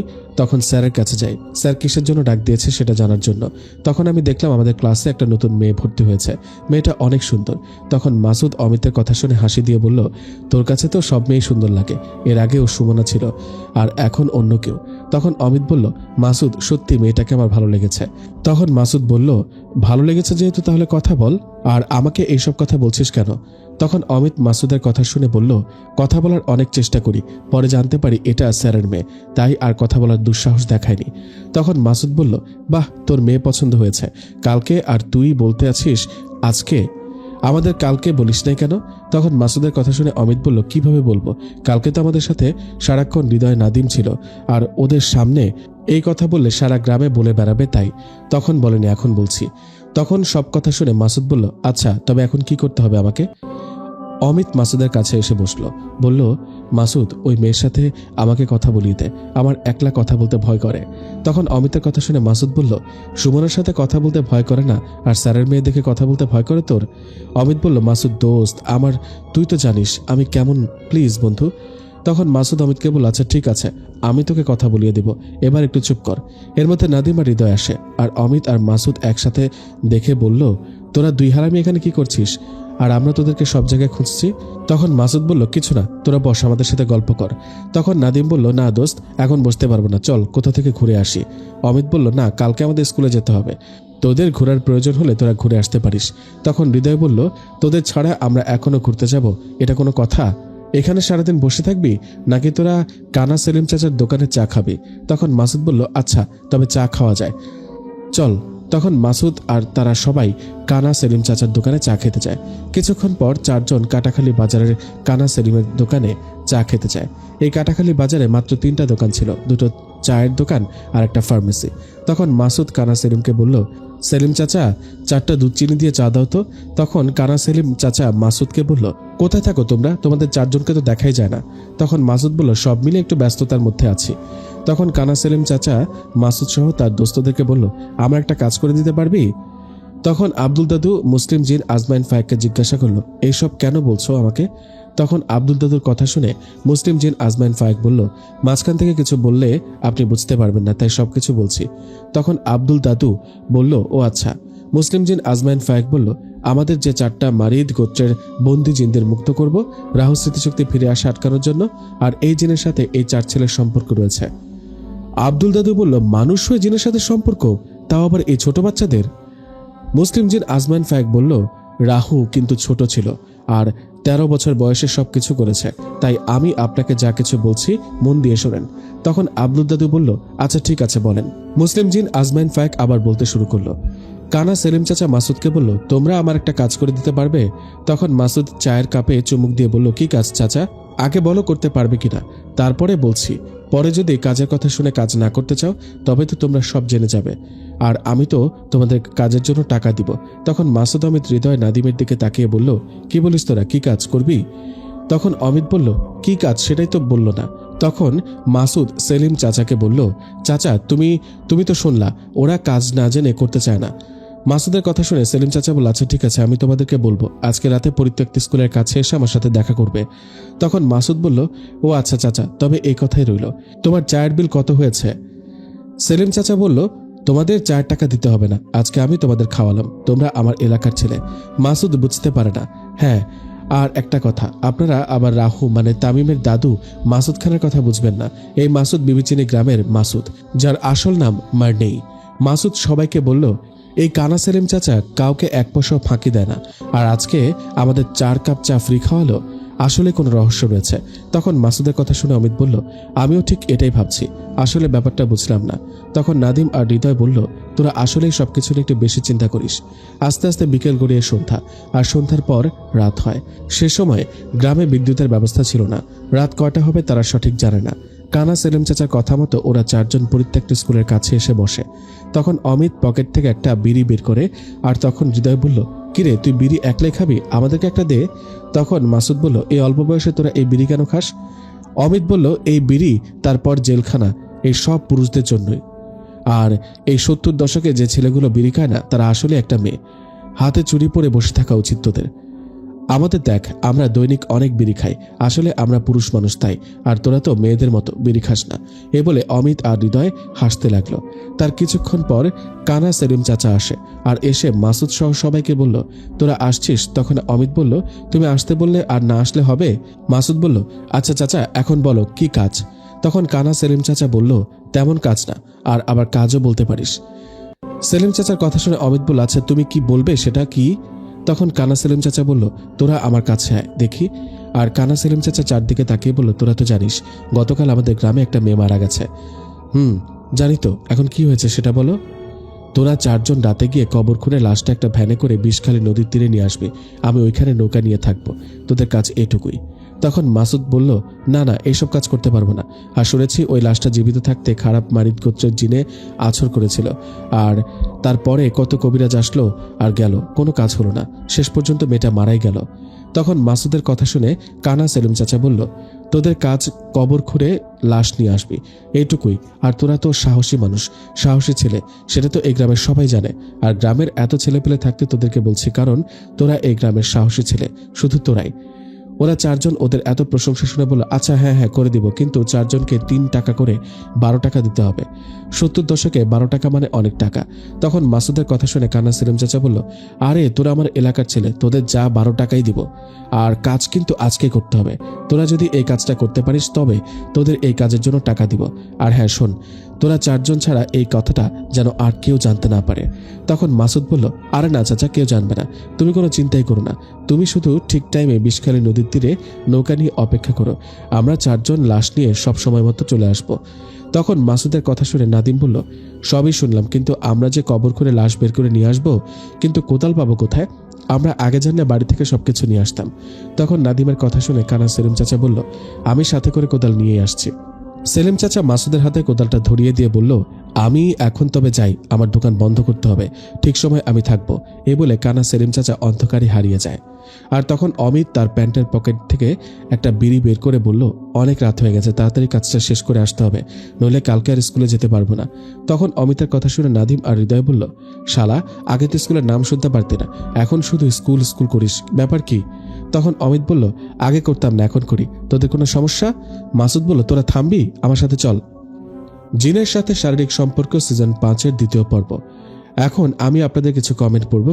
তখন স্যারের কাছে যাই, স্যার কিসের জন্য ডাক দিয়েছে সেটা জানার জন্য। তখন আমি দেখলাম আমাদের ক্লাসে একটা নতুন মেয়ে ভর্তি হয়েছে, মেয়েটা অনেক সুন্দর। তখন মাসুদ অমিতের কথা শুনে হাসি দিয়ে বলল, তোর কাছে তো সব মেয়েই সুন্দর লাগে, এর আগেও সুমনা ছিল, আর এখন অন্য কেউ। তখন অমিত বলল, মাসুদ সত্যি মেয়েটাকে আমার ভালো লেগেছে। তখন মাসুদ বলল, ভালো লেগেছে যেহেতু তাহলে কথা বল, আর আমাকে এইসব কথা বলছিস কেন? তখন অমিত মাসুদের কথা শুনে বলল, কথা বলার অনেক চেষ্টা করি, পরে জানতে পারি এটা স্যারের মেয়ে, তাই আর কথা বলার দুঃসাহস দেখায়নি। তখন মাসুদ বলল, বাহ, তোর মেয়ে পছন্দ হয়েছে কালকে, আর তুই বলতে আছিস আজকে? আমাদের কালকে বলিস নাই কেন? তখন মাসুদের কথা শুনে অমিত বলল, কিভাবে বলবো? কালকে তো আমাদের সাথে সারাক্ষণ হৃদয় নাদিম ছিল, আর ওদের সামনে এই কথা বললে সারা গ্রামে বলে বেড়াবে, তাই তখন বলেনি, এখন বলছি। তখন সব কথা শুনে মাসুদ বলল, আচ্ছা তবে এখন কি করতে হবে আমাকে? অমিত মাসুদের কাছে এসে বসলো, বলল, মাসুদ ওই মেয়ের সাথে আমাকে কথা বলিয়ে দে, আমার একলা কথা বলতে ভয় করে। তখন অমিতের কথা শুনে মাসুদ বলল, সুমনের সাথে কথা বলতে ভয় করে না, আর স্যারের মেয়ে দেখে কথা বলতে ভয় করে তোর? অমিত বলল, মাসুদ দোস্ত আমার, তুই তো জানিস আমি কেমন, প্লিজ বন্ধু। তখন মাসুদ অমিতকে বলল, আচ্ছা ঠিক আছে, আমি তোকে কথা বলিয়ে দেব, এবার একটু চুপ কর। এর মধ্যে নাদিম আর হৃদয় আসে, আর অমিত আর মাসুদ একসাথে দেখে বলল, তোরা দুই হারামি এখানে কি করছিস? আর আমরা তোদেরকে সব জায়গায় খুঁজছি। তখন মাসুদ বলল, কিছু না, তোরা বস, আমাদের সাথে গল্প কর। তখন নাদিম বলল, না দোস্ত, এখন বসতে পারবো না, চল কোথা থেকে ঘুরে আসি। অমিত বলল, না, কালকে আমাদের স্কুলে যেতে হবে, তোদের ঘোরার প্রয়োজন হলে তোরা ঘুরে আসতে পারিস। তখন হৃদয় বলল, তোদের ছাড়া আমরা এখনো ঘুরতে যাব, এটা কোনো কথা? এখানে সারাদিন বসে থাকবি, নাকি তোরা কানা সেলিম চাচার দোকানে চা খাবি? তখন মাসুদ বলল, আচ্ছা তবে চা খাওয়া যায়, চল। তখন মাসুদ আর তারা সবাই কানা সেলিম চাচার দোকানে চা খেতে যায়। কিছুক্ষণ পর চারজন কাটাখালী বাজারের কানা সেলিমের দোকানে চা খেতে যায়। এই কাটাখালী বাজারে মাত্র 3টা দোকান ছিল, 2টো চায়ের দোকান আর একটা ফার্মেসি। তখন মাসুদ কানা সেলিমকে বলল, সেলিম চাচা 4টা দুধ চিনি দিয়ে চা দাও তো। তখন কানা সেলিম চাচা মাসুদকে বলল, কোথায় থাকো তোমরা, তোমাদের চারজনকে তো দেখাই যায় না। তখন মাসুদ বলল, সব মিলে একটু ব্যস্ততার মধ্যে আছি। তখন কানা সেলিম চাচা মাসুদ সহ তার দোস্তদেরকে বলল, আমার একটা কাজ করে দিতে পারবি? তখন আব্দুল দাদু মুসলিম জিন আজমাইন ফায়েককে জিজ্ঞাসা করলো, এইসব কেন বলছো আমাকে? তখন আব্দুল দাদুর কথা শুনে মুসলিম জিন আজমাইন ফায়েক বলল, মাঝখান থেকে কিছু বললে আপনি বুঝতে পারবেন না, তাই সবকিছু বলছি। তখন আব্দুল দাদু বলল, ও আচ্ছা। মুসলিম জিন আজমাইন ফায়েক বলল, আমাদের যে 4টা মারিদ গোত্রের বন্দি জিনদের মুক্ত করব, রাহু স্মৃতিশক্তি ফিরে আসা আটকানোর জন্য, আর এই জিনের সাথে এই 4 ছেলের সম্পর্ক রয়েছে। আব্দুল দাদু বলল, মানুষ হয়ে জিনের সাথে সম্পর্ক, তাও আবার এই ছোট বাচ্চাদের? মুসলিম জিন আজমান ফায়েক বলল, রাহু কিন্তু ছোট ছিল, আর 13 বছর বয়সে সবকিছু করেছে, তাই আমি আপনাকে যা কিছু বলছি মন দিয়ে শোনেন। তখন আব্দুল দাদু বলল, আচ্ছা ঠিক আছে বলেন। মুসলিম জিন আজমান ফায়েক আবার বলতে শুরু করলো। কানা সেলিম চাচা মাসুদকে বলল, তোমরা আমার একটা কাজ করে দিতে পারবে? তখন মাসুদ চায়ের কাপে চুমুক দিয়ে বলল, কি কাজ চাচা? আগে বলো করতে পারবে কিনা, তারপরে বলছি। পরে যদি কাজের কথা শুনে কাজ না করতে চাও তবে তো তোমরা সব জেনে যাবে, আর আমি তো তোমাদের কাজের জন্য টাকা দিব। তখন মাসুদ অমিত হৃদয় নাদিমের দিকে তাকিয়ে বলল, কি বলিস তোরা, কি কাজ করবি? তখন অমিত বলল, কি কাজ সেটাই তো বলল না। তখন মাসুদ সেলিম চাচাকে বলল, চাচা তুমি তো শুনলা, ওরা কাজ না জেনে করতে চায় না। মাসুদের কথা শুনে সেলিম চাচা বলল, আচ্ছা ঠিক আছে, আমি তোমাদেরকে বলবো, আজকে রাতে পরিত্যক্ত স্কুলের কাছে এসে আমার সাথে দেখা করবে। তখন মাসুদ বলল, ও আচ্ছা চাচা, তবে এই কথাই রইল। তোমার চায়ের বিল কত হয়েছে? সেলিম চাচা বলল, তোমাদের 4 টাকা দিতে হবে না, আজকে আমি তোমাদের খাওয়ালাম, তোমরা আমার এলাকার ছেলে। মাসুদ বুঝতে পারে না। হ্যাঁ, আর একটা কথা, আপনারা আবার রাহু মানে তামিমের দাদু মাসুদ খানের কথা বুঝবেন না। এই মাসুদ বিবিচিনি গ্রামের মাসুদ, যার আসল নাম মারনেই। মাসুদ সবাইকে বলল, এই কানা সেলিম চাচা কাউকে 1 পয়সাও ফাঁকি দেয় না, আর আজকে আমাদের 4 কাপ চা ফ্রি খাওয়ালো, আসলে কোনো রহস্য রয়েছে। তখন মাসুদের কথা শুনে অমিত বলল, আমিও ঠিক এটাই ভাবছি, আসলে ব্যাপারটা বুঝলাম না। তখন নাদিম আর হৃদয় বলল, তোরা আসলেই সবকিছু নিয়ে একটু বেশি চিন্তা করিস। আস্তে আস্তে বিকেল গড়িয়ে সন্ধ্যা, আর সন্ধ্যার পর রাত হয়। সে সময় গ্রামে বিদ্যুতের ব্যবস্থা ছিল না, রাত কয়টা হবে তারা সঠিক জানে না। কানা সেলিম চাচার কথা মতো ওরা 4 জন পরিত্যক্ত স্কুলের কাছে এসে বসে। তখন অমিত পকেট থেকে একটা বিড়ি বের করে, আর তখন হৃদয় বলল, কিরে তুই বিড়ি একলাই খাবি, আমাদেরকে একটা দে। তখন মাসুদ বলল, এই অল্প বয়সে তোরা এই বিড়ি কেন খাস? অমিত বলল, এই বিড়ি, তারপর জেলখানা, এই সব পুরুষদের জন্যই। আর এই 70 দশকে যে ছেলেগুলো বিড়ি খায় না তারা আসলে একটা মেয়ে, হাতে চুরি পরে বসে থাকা উচিত তোদের। আমাদের দেখ, আমরা দৈনিক অনেক বিড়ি খাই, আসলে আমরা পুরুষ মানুষ তাই, আর তোরা তো মেয়েদের মতো বিড়ি খাস না। এ বলে অমিত আর হৃদয় হাসতে লাগলো। তার কিছুক্ষণ পর কানা সেলিম চাচা আসে, আর এসে মাসুদ সহ সবাইকে বলল, তোরা আসছিস? তখন অমিত বলল, তুমি আসতে বললে আর না আসলে হবে? মাসুদ বলল, আচ্ছা চাচা, এখন বলো কি কাজ? তখন কানা সেলিম চাচা বলল, তেমন কাজ না, আর আবার কাজও বলতে পারিস। সেলিম চাচার কথা শুনে অমিত বলল, আচ্ছা তুমি কি বলবে, সেটা কি? তখন কানা সেলিম চাচা বলল, তোরা আমার কাছে আয় দেখি। আর কানা সেলিম চাচা চারদিকে তাকিয়ে বলল, তোরা তো জানিস গতকাল আমাদের গ্রামে একটা মেয়ে মারা গেছে। জানি তো, এখন কি হয়েছে সেটা বলো। তোরা 4 জন রাতে গিয়ে কবর খুঁড়ে লাশটা একটা ভ্যানে করে বিষখালী নদীর তীরে নিয়ে আসবি। আমি ওইখানে নৌকা নিয়ে থাকবো, তোদের কাজ এটুকুই। তখন মাসুদ বলল, না না, এইসব কাজ করতে পারবো না। আর শুনেছি ওই লাশটা জীবিত থাকতে খারাপ মারিদ গোত্রের জিনে আছর করেছিল, আর তারপরে কত কবিরাজ আসলো আর গেল, কোনো কাজ হলো না, শেষ পর্যন্ত মেয়েটা মারাই গেল। তখন মাসুদের কথা শুনে কানা সেলিম চাচা বলল, তোদের কাজ কবর খুঁড়ে লাশ নিয়ে আসবি, এইটুকুই। আর তোরা তো সাহসী মানুষ, সাহসী ছেলে, সেটা তো এই গ্রামের সবাই জানে। আর গ্রামের এত ছেলেপেলে থাকতে তোদেরকে বলছি, কারণ তোরা এই গ্রামের সাহসী ছেলে, শুধু তোরাই। ওরা 4 জন ওদের এত প্রশংসা শুনে বলল, আচ্ছা হ্যাঁ হ্যাঁ করে দিব, কিন্তু 4 জনকে 3 টাকা করে 12 টাকা দিতে হবে। 70 দশকে 12 টাকা মানে অনেক টাকা। তখন মাসুদের কথা শুনে কানা সেলিম চাচা বলল, আরে তোরা আমার এলাকার ছেলে, তোদের যা 12 টাকাই দিব, আর কাজ কিন্তু আজকে করতে হবে। তোরা যদি এই কাজটা করতে পারিস তবে তোদের এই কাজের জন্য টাকা দিব। আর হ্যাঁ শোন, তোরা 4 জন ছাড়া এই কথাটা যেন আর কেউ জানতে না পারে। তখন মাসুদ বলল, আরে না চাচা, কেউ জানবে না, তুমি কোনো চিন্তাই করো না। তুমি শুধু ঠিক টাইমে বিষখালী নদীর তীরে নৌকা নিয়ে অপেক্ষা করো, আমরা 4 জন লাশ নিয়ে সব সময় মতো চলে আসব। তখন মাসুদের কথা শুনে নাদিম বলল, সবই শুনলাম, কিন্তু আমরা যে কবর খুঁড়ে লাশ বের করে নিয়ে আসবো, কিন্তু কোদাল পাবো কোথায়? আমরা আগে জানলে বাড়ি থেকে সবকিছু নিয়ে আসতাম। তখন নাদিমের কথা শুনে কানা সেলিম চাচা বলল, আমি সাথে করে কোদাল নিয়ে আসছি। সেলিম চাচা মাসুদের হাতে কোদালটা ধরিয়ে দিয়ে বলল, আমি এখন তবে যাই, আমার দোকান বন্ধ করতে হবে, ঠিক সময় আমি থাকবো। এ বলে কানা সেলিম চাচা অন্ধকারে হারিয়ে যায়। আর তখন অমিত তার প্যান্টের পকেট থেকে একটা বিড়ি বের করে বলল, অনেক রাত হয়ে গেছে, তাড়াতাড়ি কাজটা শেষ করে আসতে হবে, নইলে কালকে আর স্কুলে যেতে পারবো না। তখন অমিতের কথা শুনে নাদিম আর হৃদয় বলল, শালা, আগে তো স্কুলের নাম শুনতে পারতি না, এখন শুধু স্কুল স্কুল করিস, ব্যাপার কি? তখন অমিত বলল, আগে করতাম না, এখন করি, তোদের কোনো সমস্যা? মাসুদ বলল, তোরা থামবি, আমার সাথে চল। জিনের সাথে শারীরিক সম্পর্ক সিজন 5-এর দ্বিতীয় পর্ব। এখন আমি আপনাদের কিছু কমেন্ট পড়ব।